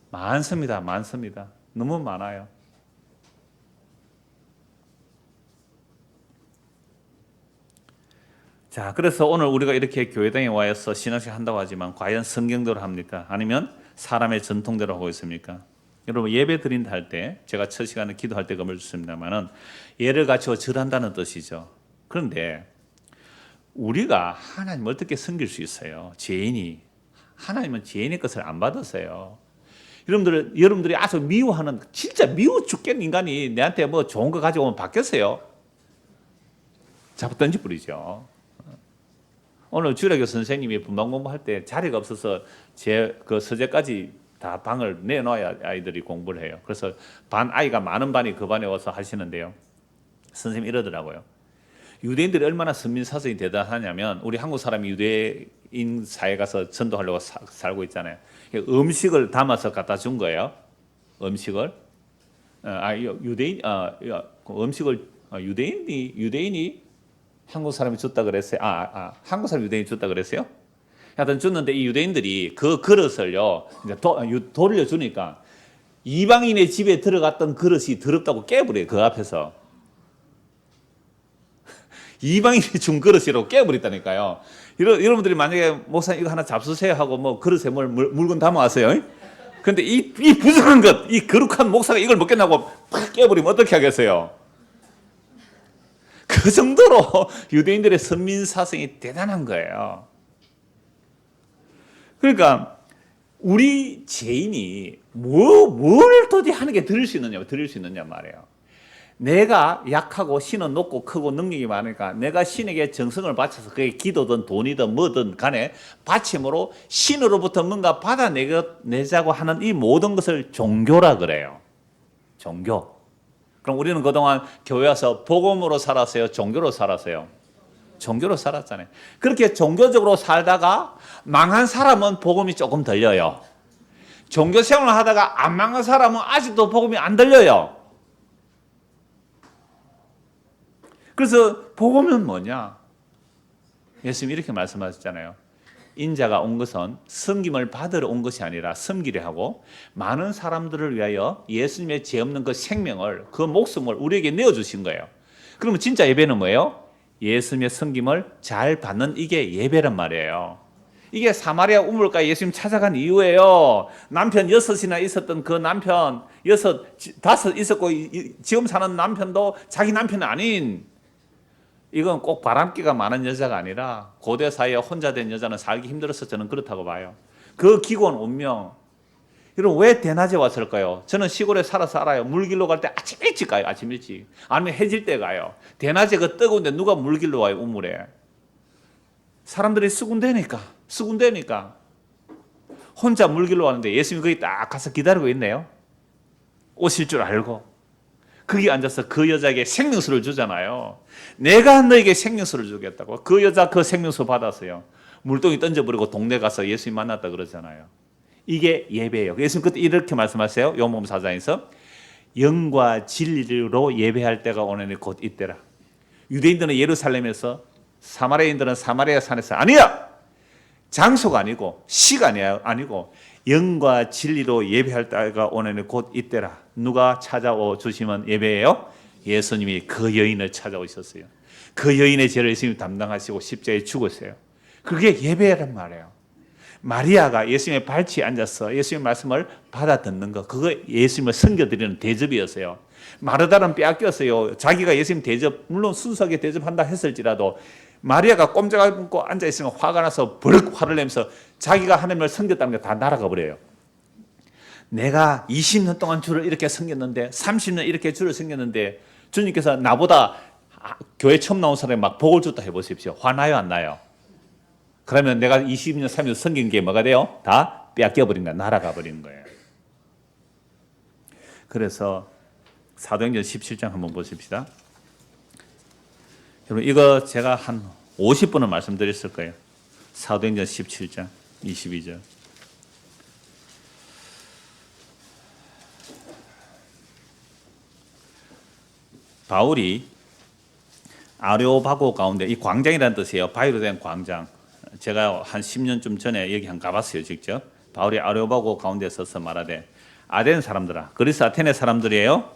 많습니다. 많습니다. 너무 많아요. 자, 그래서 오늘 우리가 이렇게 교회당에 와서 신앙생활 한다고 하지만 과연 성경대로 합니까? 아니면 사람의 전통대로 하고 있습니까? 여러분 예배 드린다 할 때 제가 첫 시간에 기도할 때 금을 줬습니다만은 예를 갖추어 절한다는 뜻이죠. 그런데 우리가 하나님을 어떻게 섬길 수 있어요? 죄인이. 하나님은 죄인의 것을 안 받으세요. 여러분들이 아주 미워하는, 진짜 미워 죽겠는 인간이 내한테 뭐 좋은 거 가지고 오면 받겠어요? 잡아 던져버리죠. 오늘 주일학교 선생님이 분반 공부할 때 자리가 없어서 제 그 서재까지 다 방을 내놔야 아이들이 공부를 해요. 그래서 아이가 많은 반이 그 반에 와서 하시는데요. 선생님이 이러더라고요. 유대인들이 얼마나 선민사성이 대단하냐면 우리 한국 사람이 유대인 사회에 가서 전도하려고 살고 있잖아요. 음식을 담아서 갖다 준 거예요. 음식을 유대인이 한국 사람이 줬다 그랬어요. 한국 사람 유대인이 줬다 그랬어요. 하여튼 줬는데 이 유대인들이 그 그릇을요 이제 돌려주니까 이방인의 집에 들어갔던 그릇이 더럽다고 깨버려요. 그 앞에서. 이방인이 준 그릇이라고 깨버렸다니까요. 여러분들이 만약에 목사님 이거 하나 잡수세요 하고 뭐 그릇에 물건 담아왔어요. 근데 이 부정한 것, 이 거룩한 목사가 이걸 먹겠다고 팍 깨버리면 어떻게 하겠어요? 그 정도로 유대인들의 선민사성이 대단한 거예요. 그러니까 우리 죄인이 뭘 도대체 하는 게 드릴 수 있느냐 말이에요. 내가 약하고 신은 높고 크고 능력이 많으니까 내가 신에게 정성을 바쳐서 그게 기도든 돈이든 뭐든 간에 바침으로 신으로부터 뭔가 받아내자고 하는 이 모든 것을 종교라 그래요. 종교. 그럼 우리는 그동안 교회 와서 복음으로 살았어요? 종교로 살았어요? 종교로 살았잖아요. 그렇게 종교적으로 살다가 망한 사람은 복음이 조금 들려요. 종교 생활을 하다가 안 망한 사람은 아직도 복음이 안 들려요. 그래서 복음은 뭐냐? 예수님이 이렇게 말씀하셨잖아요. 인자가 온 것은 섬김을 받으러 온 것이 아니라 섬기려 하고 많은 사람들을 위하여 예수님의 죄 없는 그 생명을, 그 목숨을 우리에게 내어주신 거예요. 그러면 진짜 예배는 뭐예요? 예수님의 섬김을 잘 받는 이게 예배란 말이에요. 이게 사마리아 우물가에 예수님 찾아간 이유예요. 남편 6이나 있었던 그 남편 5 있었고 지금 사는 남편도 자기 남편이 아닌, 이건 꼭 바람기가 많은 여자가 아니라 고대 사회에 혼자 된 여자는 살기 힘들어서 저는 그렇다고 봐요. 그 기곤 운명. 여러분 왜 대낮에 왔을까요? 저는 시골에 살아서 알아요. 물길로 갈 때 아침 일찍 가요. 아침 일찍. 아니면 해질 때 가요. 대낮에 그 뜨거운데 누가 물길로 와요. 우물에. 사람들이 수군대니까. 혼자 물길로 왔는데 예수님이 거기 딱 가서 기다리고 있네요. 오실 줄 알고. 거기 앉아서 그 여자에게 생명수를 주잖아요. 내가 너에게 생명수를 주겠다고. 그 여자 그 생명수 받았어요. 물동이 던져버리고 동네 가서 예수님 만났다 그러잖아요. 이게 예배예요. 예수님 그때 이렇게 말씀하세요. 요한복음 4장에서 영과 진리로 예배할 때가 오느니 곧 이때라. 유대인들은 예루살렘에서, 사마리아인들은 사마리아 산에서. 아니야! 장소가 아니고 시간이 아니고 영과 진리로 예배할 때가 오느니 곧 이때라. 누가 찾아오 주시면 예배예요? 예수님이 그 여인을 찾아오셨어요. 그 여인의 죄를 예수님이 담당하시고 십자가에 죽으세요. 그게 예배란 말이에요. 마리아가 예수님의 발치에 앉아서 예수님의 말씀을 받아 듣는 거, 그거 예수님을 섬겨드리는 대접이었어요. 마르다는 빼앗겼어요. 자기가 예수님 대접, 물론 순수하게 대접한다 했을지라도 마리아가 꼼짝을 끊고 앉아있으면 화가 나서 버럭 화를 내면서 자기가 하나님을 섬겼다는 게 다 날아가 버려요. 내가 20년 동안 주를 이렇게 섬겼는데, 30년 이렇게 주를 섬겼는데 주님께서 나보다 교회 처음 나온 사람이 막 복을 줬다 해보십시오. 화나요 안 나요? 그러면 내가 20년 30년 섬긴 게 뭐가 돼요? 다 빼앗겨버린 거야. 날아가 버리는 거예요. 그래서 사도행전 17장 한번 보십시다. 여러분 이거 제가 한 50번은 말씀드렸을 거예요. 사도행전 17장 22절. 바울이 아레오바고 가운데, 이 광장이라는 뜻이에요. 바위로 된 광장. 제가 한 10년쯤 전에 여기 한 가봤어요. 직접. 바울이 아레오바고 가운데 서서 말하되 아덴 사람들아, 그리스 아테네 사람들이에요.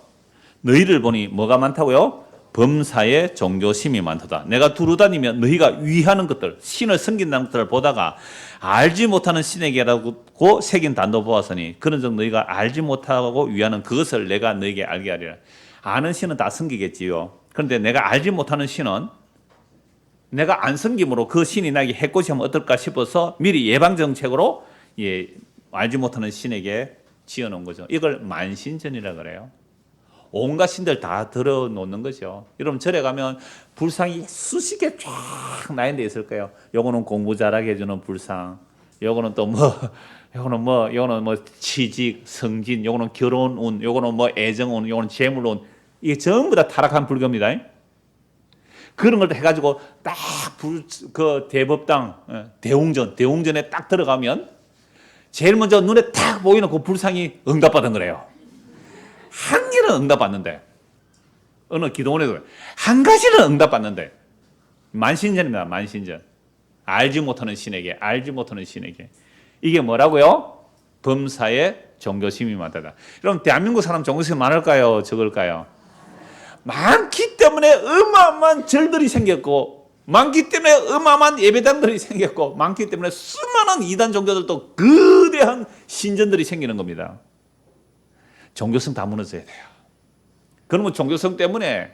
너희를 보니 뭐가 많다고요? 범사에 종교심이 많도다. 내가 두루다니며 너희가 위하는 것들, 신을 섬긴다는 것들을 보다가 알지 못하는 신에게라고 새긴 단도 보았으니 그런즉 너희가 알지 못하고 위하는 그것을 내가 너희에게 알게 하리라. 아는 신은 다 섬기겠지요. 그런데 내가 알지 못하는 신은 내가 안 섬김으로 그 신이 나에게 해코지 하면 어떨까 싶어서 미리 예방정책으로 알지 못하는 신에게 지어놓은 거죠. 이걸 만신전이라 그래요. 온갖 신들 다 들어놓는 거죠. 여러분 절에 가면 불상이 수십 개 쫙 나인 데 있을 거예요. 요거는 공부 잘하게 해주는 불상, 요거는 또 요거는 취직, 승진, 요거는 결혼운, 요거는 애정운, 요거는 재물운, 이게 전부 다 타락한 불교입니다. 그런 걸 해가지고 딱 그 대법당 대웅전에 딱 들어가면 제일 먼저 눈에 딱 보이는 그 불상이 응답받은 거래요. 한 개는 응답받는데, 어느 기도원에도 한 가지는 응답받는데, 만신전입니다. 만신전. 알지 못하는 신에게. 이게 뭐라고요? 범사에 종교심이 많다다. 그럼 대한민국 사람 종교심이 많을까요? 적을까요? 많기 때문에 어마어마한 절들이 생겼고, 많기 때문에 어마어마한 예배당들이 생겼고, 많기 때문에 수많은 이단 종교들도 거대한 신전들이 생기는 겁니다. 종교성 다 무너져야 돼요. 그러면 종교성 때문에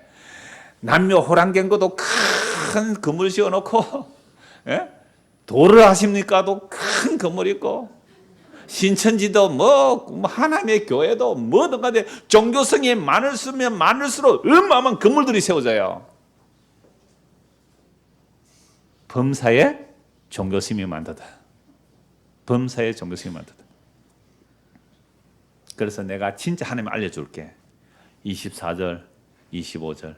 남녀 호랑갱고도 큰 건물 지어놓고, 도를 하십니까도 큰 건물 있고, 신천지도 하나님의 교회도 뭐든 간에 종교성이 많을수면 많을수록 어마어마한 건물들이 세워져요. 범사에 종교심이 많다다. 범사에 종교심이 많다다. 그래서 내가 진짜 하나님 알려줄게. 24절, 25절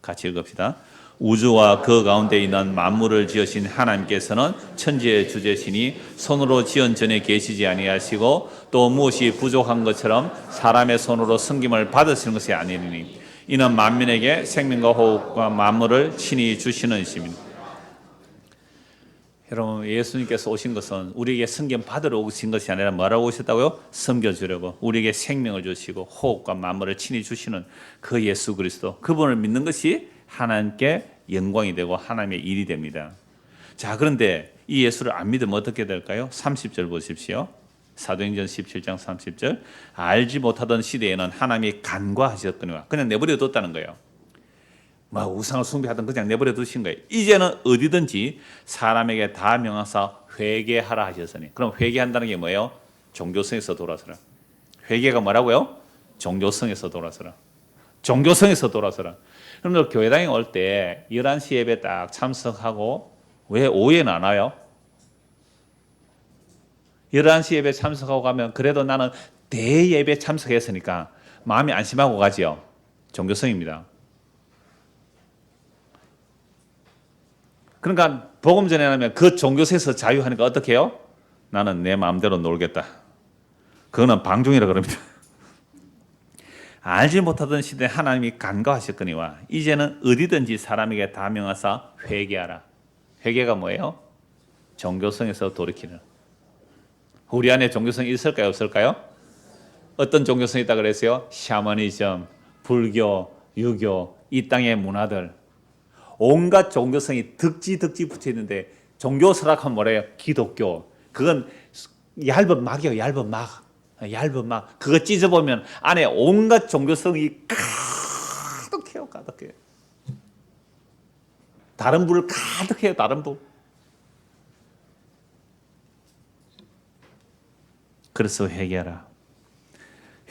같이 읽읍시다. 우주와 그 가운데 있는 만물을 지으신 하나님께서는 천지의 주제시니 손으로 지은 전에 계시지 아니하시고 또 무엇이 부족한 것처럼 사람의 손으로 섬김을 받으시는 것이 아니니 이는 만민에게 생명과 호흡과 만물을 친히 주시는 이십니다. 여러분, 예수님께서 오신 것은 우리에게 섬김 받으러 오신 것이 아니라 뭐라고 오셨다고요? 섬겨주려고 우리에게 생명을 주시고 호흡과 만물을 친히 주시는 그 예수 그리스도, 그분을 믿는 것이 하나님께 영광이 되고 하나님의 일이 됩니다. 자, 그런데 이 예수를 안 믿으면 어떻게 될까요? 30절 보십시오. 사도행전 17장 30절. 알지 못하던 시대에는 하나님이 간과하셨거니와 그냥 내버려 뒀다는 거예요. 우상을 숭배하던 그냥 내버려 두신 거예요. 이제는 어디든지 사람에게 다 명하사 회개하라 하셨으니. 그럼 회개한다는 게 뭐예요? 종교성에서 돌아서라. 회개가 뭐라고요? 종교성에서 돌아서라. 종교성에서 돌아서라. 그럼 교회당에 올 때 11시 예배 딱 참석하고 왜 오후에는 안 와요? 11시 예배 참석하고 가면 그래도 나는 대예배 참석했으니까 마음이 안심하고 가지요. 종교성입니다. 그러니까 복음 전하면 그 종교세에서 자유하니까 어떻게 해요? 나는 내 마음대로 놀겠다. 그거는 방종이라 그럽니다. 알지 못하던 시대에 하나님이 간과하셨거니와 이제는 어디든지 사람에게 다 명하사 회개하라. 회개가 뭐예요? 종교성에서 돌이키는. 우리 안에 종교성이 있을까요? 없을까요? 어떤 종교성이 있다 그랬어요? 샤머니즘, 불교, 유교, 이 땅의 문화들. 온갖 종교성이 덕지 붙어 있는데 종교 설악하면 뭐래요? 기독교. 그건 얇은 막이에요. 얇은 막. 그거 찢어보면 안에 온갖 종교성이 가득해요. 다른 불 가득해요. 다른 불. 그래서 회개하라.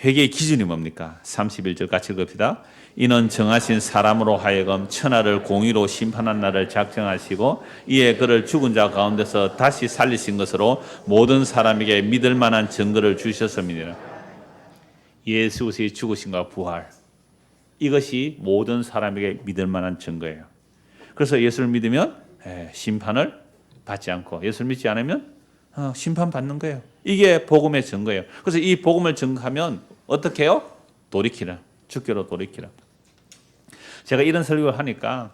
회개의 기준이 뭡니까? 31절 같이 읽읍시다. 이는 정하신 사람으로 하여금 천하를 공의로 심판한 날을 작정하시고 이에 그를 죽은 자 가운데서 다시 살리신 것으로 모든 사람에게 믿을 만한 증거를 주셨습니다. 예수 그리스도의 죽으심과 부활, 이것이 모든 사람에게 믿을 만한 증거예요. 그래서 예수를 믿으면 심판을 받지 않고 예수를 믿지 않으면 심판받는 거예요. 이게 복음의 증거예요. 그래서 이 복음을 증거하면 어떻게 해요? 돌이키라. 주께로 돌이키라. 제가 이런 설교를 하니까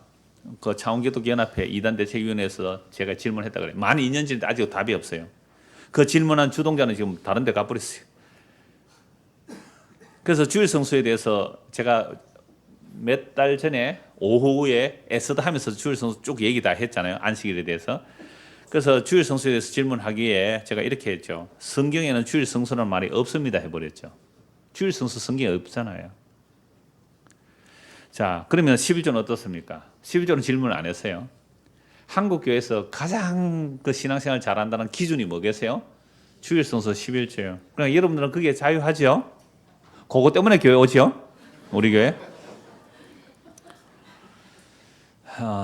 그 창원기독연합회 이단대책위원회에서 제가 질문했다 그래요. 만 2년 전인데 아직 답이 없어요. 그 질문한 주동자는 지금 다른 데 가버렸어요. 그래서 주일 성수에 대해서 제가 몇 달 전에 오후에 에스더 하면서 주일 성수 쭉 얘기 다 했잖아요. 안식일에 대해서. 그래서 주일 성수에 대해서 질문하기에 제가 이렇게 했죠. 성경에는 주일 성수라는 말이 없습니다 해버렸죠. 주일 성수 성경에 없잖아요. 자, 그러면 11조는 어떻습니까? 11조는 질문을 안 했어요. 한국 교회에서 가장 그 신앙생활 잘한다는 기준이 뭐겠어요? 주일 성수 11조요. 그러니까 여러분들은 그게 자유하죠? 그거 때문에 교회 오죠? 우리 교회?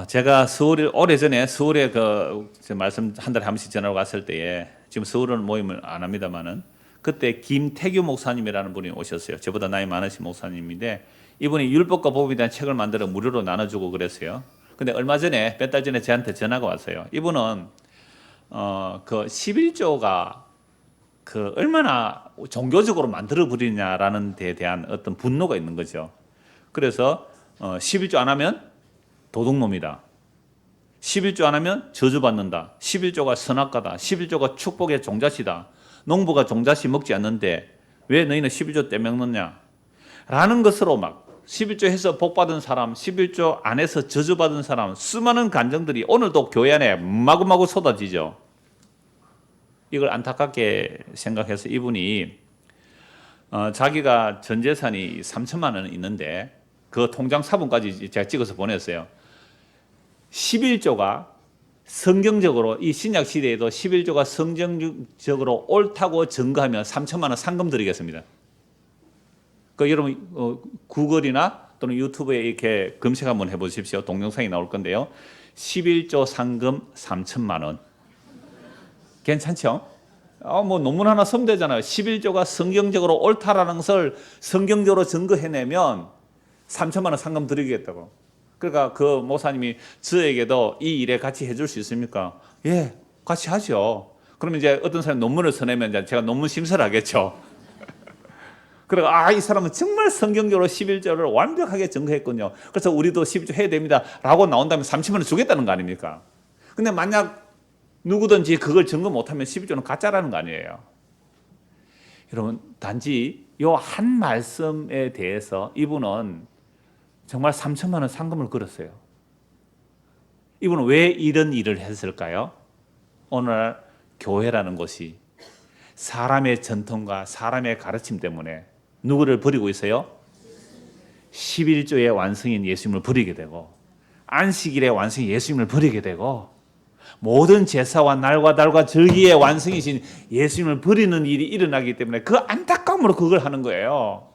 제가 서울에 오래전에 서울에 그 말씀 한 달에 한 번씩 전화로 갔을 때에 지금 서울은 모임을 안 합니다만은 그때 김태규 목사님이라는 분이 오셨어요. 저보다 나이 많으신 목사님인데 이분이 율법과 법에 대한 책을 만들어 무료로 나눠주고 그랬어요. 근데 얼마 전에 몇 달 전에 저한테 전화가 왔어요. 이분은 그 11조가 그 얼마나 종교적으로 만들어 버리냐라는 데에 대한 어떤 분노가 있는 거죠. 그래서 11조 안 하면 도둑놈이다. 11조 안 하면 저주받는다. 11조가 선악과다. 11조가 축복의 종자시다. 농부가 종자씨 먹지 않는데 왜 너희는 11조 떼먹느냐? 라는 것으로 막 11조 해서 복받은 사람, 11조 안 해서 저주받은 사람, 수많은 간증들이 오늘도 교회 안에 마구마구 쏟아지죠. 이걸 안타깝게 생각해서 이분이 자기가 전 재산이 3천만 원 있는데 그 통장 사본까지 제가 찍어서 보냈어요. 11조가 성경적으로 이 신약 시대에도 11조가 성경적으로 옳다고 증거하면 3천만 원 상금 드리겠습니다. 그 여러분 구글이나 또는 유튜브에 이렇게 검색 한번 해보십시오. 동영상이 나올 건데요. 11조 상금 3천만 원. 괜찮죠? 뭐 논문 하나 쓰면 되잖아요. 11조가 성경적으로 옳다라는 것을 성경적으로 증거해내면 3천만 원 상금 드리겠다고. 그러니까 그 목사님이 저에게도 이 일에 같이 해줄 수 있습니까? 예, 같이 하죠. 그러면 이제 어떤 사람이 논문을 써내면 이제 제가 논문 심사를 하겠죠. 그리고 이 사람은 정말 성경적으로 11조를 완벽하게 증거했군요. 그래서 우리도 11조 해야 됩니다. 라고 나온다면 3천만 원 주겠다는 거 아닙니까? 근데 만약 누구든지 그걸 증거 못하면 11조는 가짜라는 거 아니에요. 여러분, 단지 이 한 말씀에 대해서 이분은 정말 3천만 원 상금을 걸었어요. 이분은 왜 이런 일을 했을까요? 오늘날 교회라는 곳이 사람의 전통과 사람의 가르침 때문에 누구를 버리고 있어요? 11조의 완성인 예수님을 버리게 되고 안식일의 완성인 예수님을 버리게 되고 모든 제사와 날과 달과 절기의 완성이신 예수님을 버리는 일이 일어나기 때문에 그 안타까움으로 그걸 하는 거예요.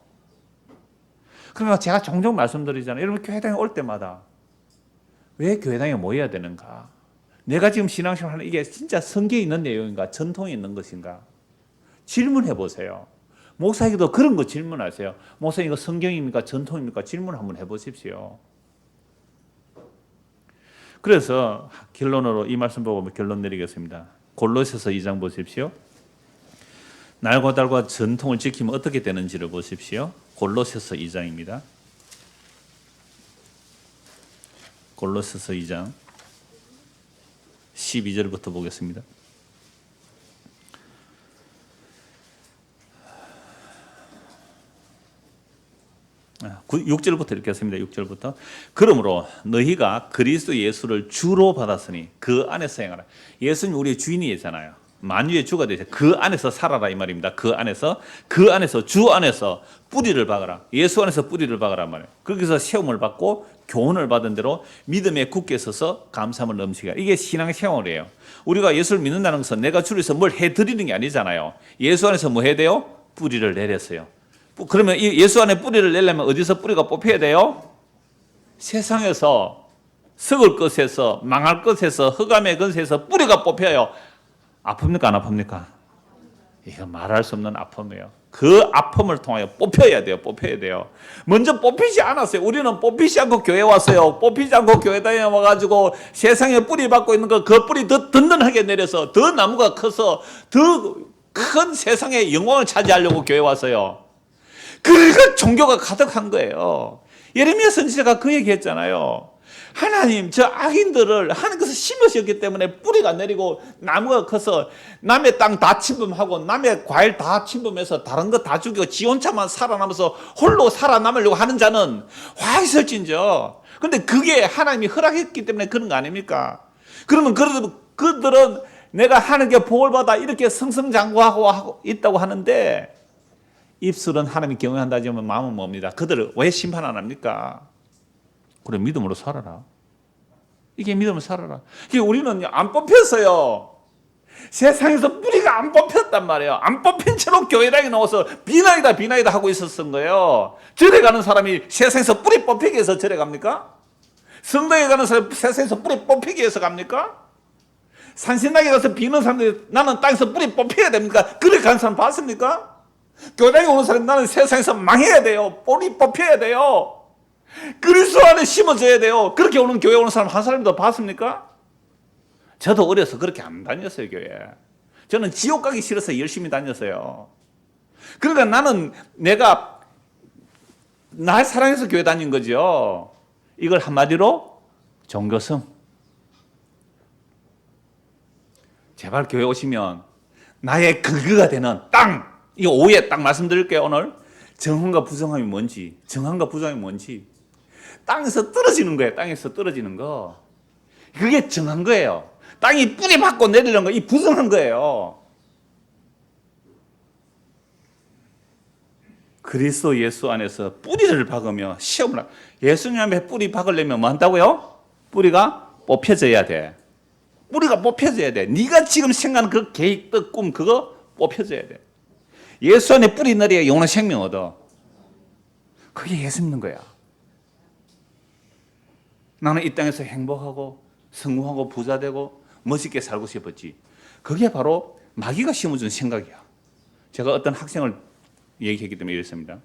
그러니까 제가 종종 말씀드리잖아요. 여러분 교회당에 올 때마다 왜 교회당에 모여야 되는가? 내가 지금 신앙생활 하는 이게 진짜 성경에 있는 내용인가? 전통에 있는 것인가? 질문해 보세요. 목사에게도 그런 거 질문하세요. 목사님 이거 성경입니까? 전통입니까? 질문 한번 해보십시오. 그래서 결론으로 이 말씀 보고 결론 내리겠습니다. 골로새서 2장 보십시오. 날과 달과 전통을 지키면 어떻게 되는지를 보십시오. 골로새서 2장입니다. 골로새서 2장 12절부터 보겠습니다. 6절부터 읽겠습니다. 6절부터. 그러므로 너희가 그리스도 예수를 주로 받았으니 그 안에서 행하라. 예수님 우리의 주인이잖아요. 만유의 주가 되셔. 그 안에서 살아라 이 말입니다. 그 안에서 주 안에서 뿌리를 박아라. 예수 안에서 뿌리를 박아라 말이에요. 거기서 세움을 받고 교훈을 받은 대로 믿음에 굳게 서서 감사함을 넘치게. 이게 신앙의 생활이에요. 우리가 예수를 믿는다는 것은 내가 주로 해서 뭘 해드리는 게 아니잖아요. 예수 안에서 뭐 해야 돼요? 뿌리를 내렸어요. 그러면 이 예수 안에 뿌리를 내려면 어디서 뿌리가 뽑혀야 돼요? 세상에서 썩을 것에서 망할 것에서 흑암의 것에서 뿌리가 뽑혀요. 아픕니까 안 아픕니까? 이거 말할 수 없는 아픔이에요. 그 아픔을 통하여 뽑혀야 돼요. 뽑혀야 돼요. 먼저 뽑히지 않았어요. 우리는 뽑히지 않고 교회 왔어요. 뽑히지 않고 교회 다녀와가지고 세상에 뿌리 받고 있는 거 그 뿌리 더 든든하게 내려서 더 나무가 커서 더 큰 세상의 영광을 차지하려고 교회 왔어요. 그러니까 종교가 가득한 거예요. 예레미야 선지자가 그 얘기했잖아요. 하나님 저 악인들을 하나님께서 심으셨기 때문에 뿌리가 내리고 나무가 커서 남의 땅 다 침범하고 남의 과일 다 침범해서 다른 거 다 죽이고 지 혼자만 살아남아서 홀로 살아남으려고 하는 자는 화 있을진저. 근데 그게 하나님이 허락했기 때문에 그런 거 아닙니까? 그러면 그들은 내가 하나님께 복을 받아 이렇게 승승장구하고 있다고 하는데 입술은 하나님이 경외한다 하지만 마음은 뭡니다. 그들을 왜 심판 안 합니까? 그래, 믿음으로 살아라. 이게 믿음으로 살아라. 우리는 안 뽑혔어요. 세상에서 뿌리가 안 뽑혔단 말이에요. 안 뽑힌 채로 교회당에 나와서 비나이다 하고 있었던 거예요. 절에 가는 사람이 세상에서 뿌리 뽑히기 위해서 절에 갑니까? 성당에 가는 사람이 세상에서 뿌리 뽑히기 위해서 갑니까? 산신당에 가서 비는 사람들이 나는 땅에서 뿌리 뽑혀야 됩니까? 그래 가는 사람 봤습니까? 교회당에 오는 사람이 나는 세상에서 망해야 돼요. 뿌리 뽑혀야 돼요. 그리스도 안에 심어져야 돼요. 그렇게 오는 교회 오는 사람 한 사람도 봤습니까? 저도 어려서 그렇게 안 다녔어요, 교회. 저는 지옥 가기 싫어서 열심히 다녔어요. 그러니까 나는 내가 날 사랑해서 교회 다닌 거죠. 이걸 한마디로 종교성. 제발 교회 오시면 나의 근거가 되는 땅. 이 오해 딱 말씀드릴게요, 오늘. 정함과 부정함이 뭔지, 정함과 부정함이 뭔지. 땅에서 떨어지는 거예요, 땅에서 떨어지는 거. 그게 정한 거예요. 땅이 뿌리 받고 내리는 거, 이 부정한 거예요. 그리스도 예수 안에서 뿌리를 박으며 시험을 하고, 예수님의 뿌리 박으려면 뭐 한다고요? 뿌리가 뽑혀져야 돼. 뿌리가 뽑혀져야 돼. 네가 지금 생각하는 그 계획, 뜻, 꿈 그거 뽑혀져야 돼. 예수 안에 뿌리 내려야 영원한 생명 얻어. 그게 예수 믿는 거야. 나는 이 땅에서 행복하고 성공하고 부자 되고 멋있게 살고 싶었지. 그게 바로 마귀가 심어준 생각이야. 제가 어떤 학생을 얘기했기 때문에 이랬습니다.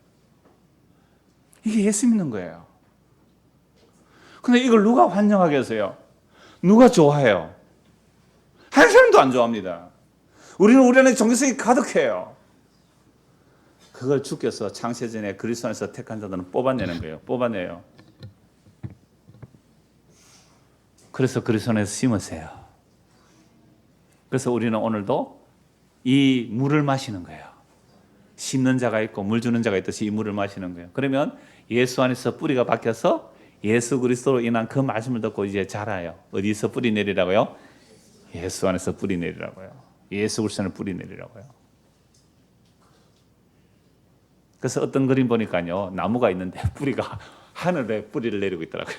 이게 예수 믿는 거예요. 근데 이걸 누가 환영하겠어요? 누가 좋아해요? 한 사람도 안 좋아합니다. 우리 안에 종교성이 가득해요. 그걸 주께서 창세전에 그리스도 안에서 택한 자들은 뽑아내는 거예요. 뽑아내요. 그래서 그리스도 안에서 심으세요. 그래서 우리는 오늘도 이 물을 마시는 거예요. 심는 자가 있고 물 주는 자가 있듯이 이 물을 마시는 거예요. 그러면 예수 안에서 뿌리가 박혀서 예수 그리스도로 인한 그 말씀을 듣고 이제 자라요. 어디서 뿌리 내리라고요? 예수 안에서 뿌리 내리라고요. 예수 그리스도 안에 뿌리 내리라고요. 그래서 어떤 그림 보니까요, 나무가 있는데 뿌리가 하늘에 뿌리를 내리고 있더라고요.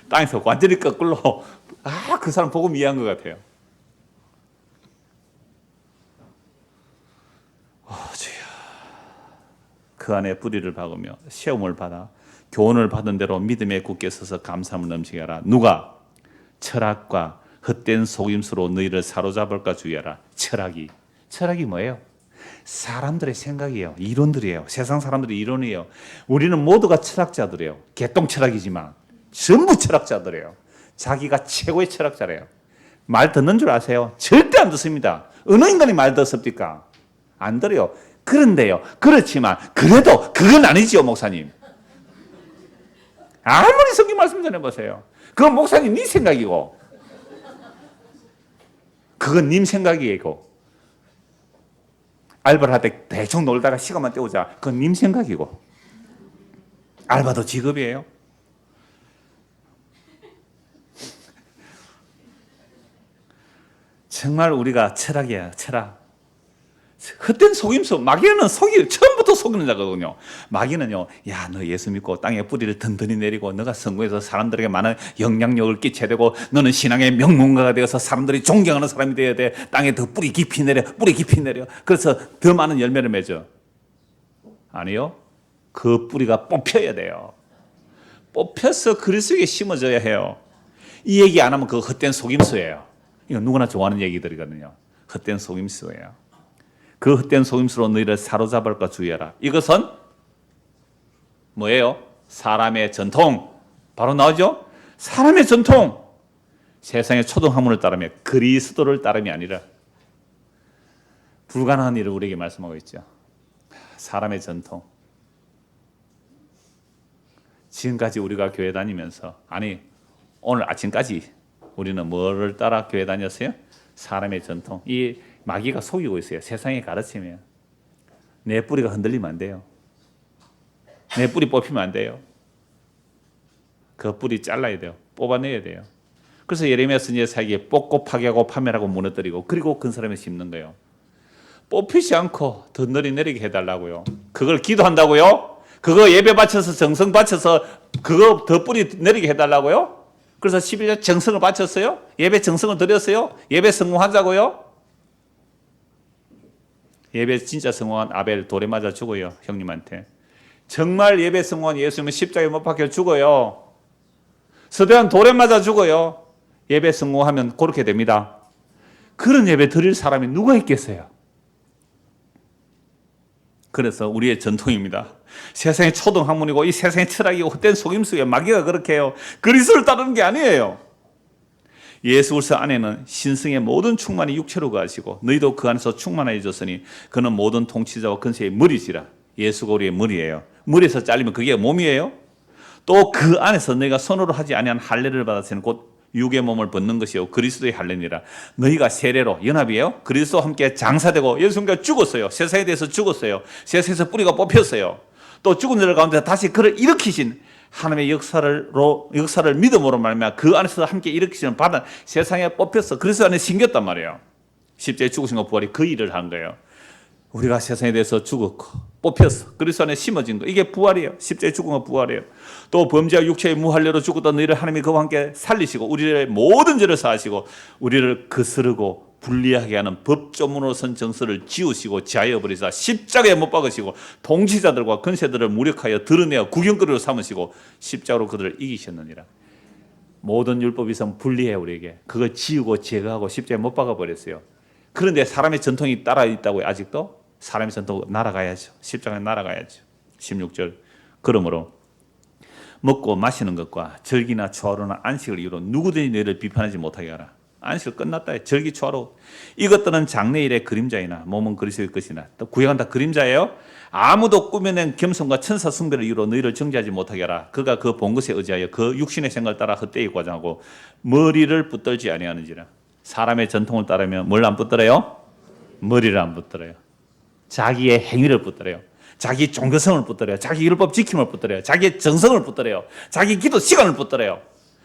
땅에서 완전히 거꾸로. 그 사람 보고 이해한 것 같아요. 주여. 그 안에 뿌리를 박으며 시험을 받아 교훈을 받은 대로 믿음에 굳게 서서 감사함을 넘치게 하라. 누가 철학과 헛된 속임수로 너희를 사로잡을까 주의하라. 철학이 뭐예요? 사람들의 생각이에요. 이론들이에요. 세상 사람들의 이론이에요. 우리는 모두가 철학자들이에요. 개똥 철학이지만 전부 철학자들이에요. 자기가 최고의 철학자래요. 말 듣는 줄 아세요? 절대 안 듣습니다. 어느 인간이 말 듣습니까? 안 들어요. 그런데요. 그렇지만 그래도 그건 아니지요, 목사님. 아무리 성경 말씀 전해보세요. 그건 목사님 네 생각이고 그건 님 생각이고 알바를 할 때 대충 놀다가 시간만 때우자. 그건 님 생각이고 알바도 직업이에요. 정말 우리가 철학이야, 철학. 헛된 속임수. 마귀는 처음부터 속이는 자거든요. 마귀는요, 야, 너 예수 믿고 땅에 뿌리를 든든히 내리고 너가 성공해서 사람들에게 많은 영향력을 끼쳐야 되고 너는 신앙의 명문가가 되어서 사람들이 존경하는 사람이 되어야 돼. 땅에 더 뿌리 깊이 내려. 그래서 더 많은 열매를 맺어. 아니요. 그 뿌리가 뽑혀야 돼요. 뽑혀서 그리스도에 심어져야 해요. 이 얘기 안 하면 그거 헛된 속임수예요. 이거 누구나 좋아하는 얘기들이거든요. 헛된 속임수예요. 그 헛된 속임수로 너희를 사로잡을까 주의하라. 이것은 뭐예요? 사람의 전통. 바로 나오죠? 사람의 전통. 세상의 초등학문을 따르며 그리스도를 따름이 아니라 불가능한 일을 우리에게 말씀하고 있죠. 사람의 전통. 지금까지 우리가 교회 다니면서, 아니 오늘 아침까지 우리는 뭐를 따라 교회 다녔어요? 사람의 전통. 이 마귀가 속이고 있어요. 세상에 가르치면 내 뿌리가 흔들리면 안 돼요. 내 뿌리 뽑히면 안 돼요. 그 뿌리 잘라야 돼요. 뽑아내야 돼요. 그래서 예레미야 선지자에게 뽑고 파괴하고 파멸하고 무너뜨리고 그리고 큰 사람을 심는 거예요. 뽑히지 않고 더 내리게 해달라고요. 그걸 기도한다고요? 그거 예배 바쳐서 정성 바쳐서 그거 더 뿌리 내리게 해달라고요? 그래서 11년 정성을 바쳤어요? 예배 정성을 드렸어요? 예배 성공하자고요? 예배 진짜 성공한 아벨 돌에 맞아 죽어요. 형님한테. 정말 예배 성공한 예수님은 십자가에 못 박혀 죽어요. 서대한 돌에 맞아 죽어요. 예배 성공하면 그렇게 됩니다. 그런 예배 드릴 사람이 누가 있겠어요? 그래서 우리의 전통입니다. 세상의 초등학문이고 이 세상의 철학이고 헛된 속임수에 마귀가 그렇게 해요. 그리스도를 따르는 게 아니에요. 예수께서 안에는 신성의 모든 충만이 육체로 가시고 너희도 그 안에서 충만해졌으니 그는 모든 통치자와 근세의 머리지라. 예수가 우리의 머리예요. 머리에서 잘리면 그게 몸이에요. 또 그 안에서 너희가 손으로 하지 아니한 할례를 받았으니 곧 육의 몸을 벗는 것이요 그리스도의 할례니라. 너희가 세례로 연합이에요. 그리스도와 함께 장사되고 예수님과 죽었어요. 세상에 대해서 죽었어요. 세상에서 뿌리가 뽑혔어요. 또 죽은 자들 가운데 다시 그를 일으키신 하나님의 역사를 믿음으로 말미암아 그 안에서 함께 일으키시는 바다 세상에 뽑혔어. 그래서 안에 심겼단 말이에요. 십자가에 죽으신 거 부활이 그 일을 한 거예요. 우리가 세상에 대해서 죽었고 뽑혔어. 그리스도 안에 심어진 거. 이게 부활이에요. 십자가에 죽은 거 부활이에요. 또 범죄와 육체의 무할례로 죽었던 너희를 하나님이 그와 함께 살리시고 우리의 모든 죄를 사하시고 우리를 거스르고 불리하게 하는 법조문으로 선 정서를 지우시고 제하여버리사 십자가에 못 박으시고 통치자들과 권세들을 무력하여 드러내어 구경거리로 삼으시고 십자가로 그들을 이기셨느니라. 모든 율법 이상 불리해요. 우리에게. 그걸 지우고 제거하고 십자가에 못 박아버렸어요. 그런데 사람의 전통이 따라 있다고요. 아직도? 사람의 전통 날아가야죠. 십자가에 날아가야죠. 16절. 그러므로 먹고 마시는 것과 절기나 초하루나 안식을 이유로 누구든지 너희를 비판하지 못하게 하라. 안식을 끝났다. 절기 초하루. 이것들은 장래일의 그림자이나 몸은 그리스도의 것이나 또 구약은 다 그림자예요. 아무도 꾸며낸 겸손과 천사 숭배를 이유로 너희를 정죄하지 못하게 하라. 그가 그 본 것에 의지하여 그 육신의 생각을 따라 헛되이 과장하고 머리를 붙들지 아니하는지라. 사람의 전통을 따르면 뭘 안 붙들어요? 머리를 안 붙들어요. 자기의 행위를 붙들어요. 자기 종교성을 붙들어요. 자기 율법 지킴을 붙들어요. 자기의 정성을 붙들어요. 자기 기도 시간을 붙들어요.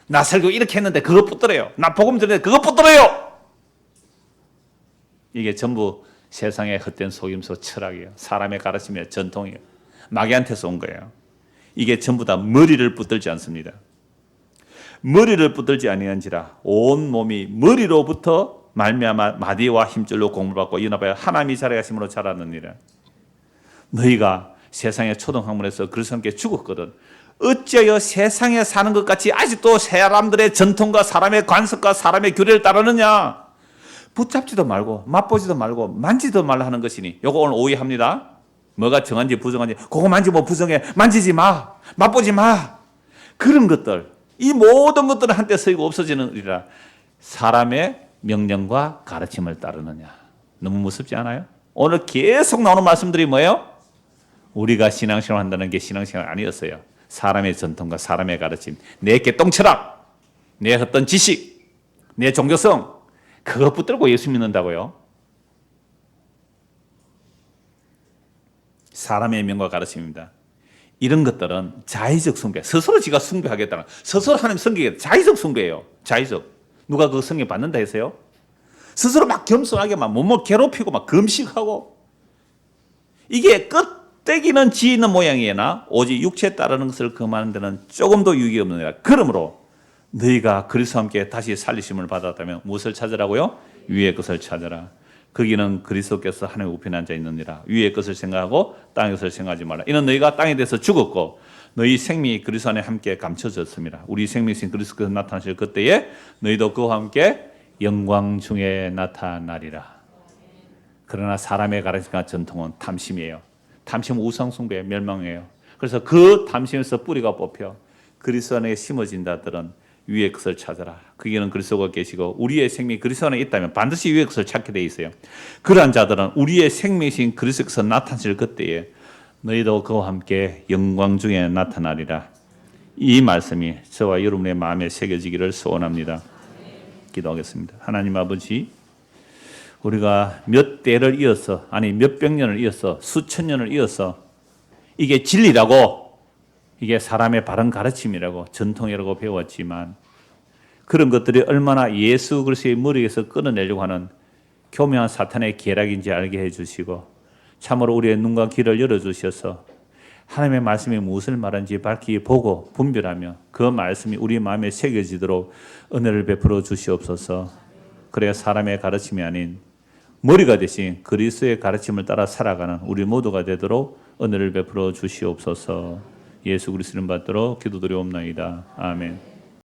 나 설교 이렇게 했는데 그거 붙들어요. 나 복음 전했는데 그거 붙들어요. 이게 전부 세상의 헛된 속임수 철학이에요. 사람의 가르침이에요. 전통이에요. 마귀한테서 온 거예요. 이게 전부 다 머리를 붙들지 않습니다. 머리를 붙들지 아니한지라 온 몸이 머리로부터 말미암아 마디와 힘줄로 공을 받고 연합하여 하나님이 자라가심으로 자라느니라. 너희가 세상의 초등학문에서 그리스도와 함께 죽었거든. 어찌하여 세상에 사는 것 같이 아직도 사람들의 전통과 사람의 관습과 사람의 규례를 따르느냐. 붙잡지도 말고 맛보지도 말고 만지도 말라 하는 것이니. 요거 오늘 오해합니다. 뭐가 정한지 부정한지 그거 만지면 부정해. 만지지 마. 맛보지 마. 그런 것들. 이 모든 것들은 한때 쓰이고 없어지느니라. 사람의 명령과 가르침을 따르느냐. 너무 무섭지 않아요? 오늘 계속 나오는 말씀들이 뭐예요? 우리가 신앙생활 한다는 게 신앙생활 아니었어요. 사람의 전통과 사람의 가르침, 내 개똥철학, 내 어떤 지식, 내 종교성 그거 붙들고 예수 믿는다고요. 사람의 명과 가르침입니다. 이런 것들은 자의적 숭배, 스스로 지가 숭배하겠다는, 스스로 하나님 섬기겠다. 자의적 숭배예요. 자의적. 누가 그 성령 받는다 해서요? 스스로 막 겸손하게 막 몸을 괴롭히고 막 금식하고 이게 끝대기는 지 있는 모양이나 오직 육체에 따르는 것을 금하는 데는 조금도 유익이 없느니라. 그러므로 너희가 그리스도와 함께 다시 살리심을 받았다면 무엇을 찾으라고요? 위의 것을 찾으라. 거기는 그리스도께서 하나님의 우편에 앉아 있느니라. 위의 것을 생각하고 땅의 것을 생각하지 말라. 이는 너희가 땅에 대해서 죽었고 너희 생명이 그리스도 안에 함께 감춰졌습니다. 우리 생명이신 그리스도께서 나타나실 그때에 너희도 그와 함께 영광 중에 나타나리라. 그러나 사람의 가르침과 전통은 탐심이에요. 탐심은 우상숭배, 멸망이에요. 그래서 그 탐심에서 뿌리가 뽑혀 그리스도 안에 심어진 자들은 위의 것을 찾아라. 거기는 그리스도가 계시고 우리의 생명이 그리스도 안에 있다면 반드시 위의 것을 찾게 돼 있어요. 그러한 자들은 우리의 생명이신 그리스도께서 나타나실 그때에 너희도 그와 함께 영광 중에 나타나리라. 이 말씀이 저와 여러분의 마음에 새겨지기를 소원합니다. 기도하겠습니다. 하나님 아버지, 우리가 몇 대를 이어서, 아니 몇백 년을 이어서, 수천 년을 이어서 이게 진리라고, 이게 사람의 바른 가르침이라고, 전통이라고 배웠지만 그런 것들이 얼마나 예수 그리스도의 머리에서 끊어내려고 하는 교묘한 사탄의 계략인지 알게 해주시고, 참으로 우리의 눈과 귀를 열어주셔서 하나님의 말씀이 무엇을 말하는지 밝히 보고 분별하며 그 말씀이 우리 마음에 새겨지도록 은혜를 베풀어 주시옵소서. 그래야 사람의 가르침이 아닌 머리가 되신 그리스도의 가르침을 따라 살아가는 우리 모두가 되도록 은혜를 베풀어 주시옵소서. 예수 그리스도를 받들어 기도드리옵나이다. 아멘.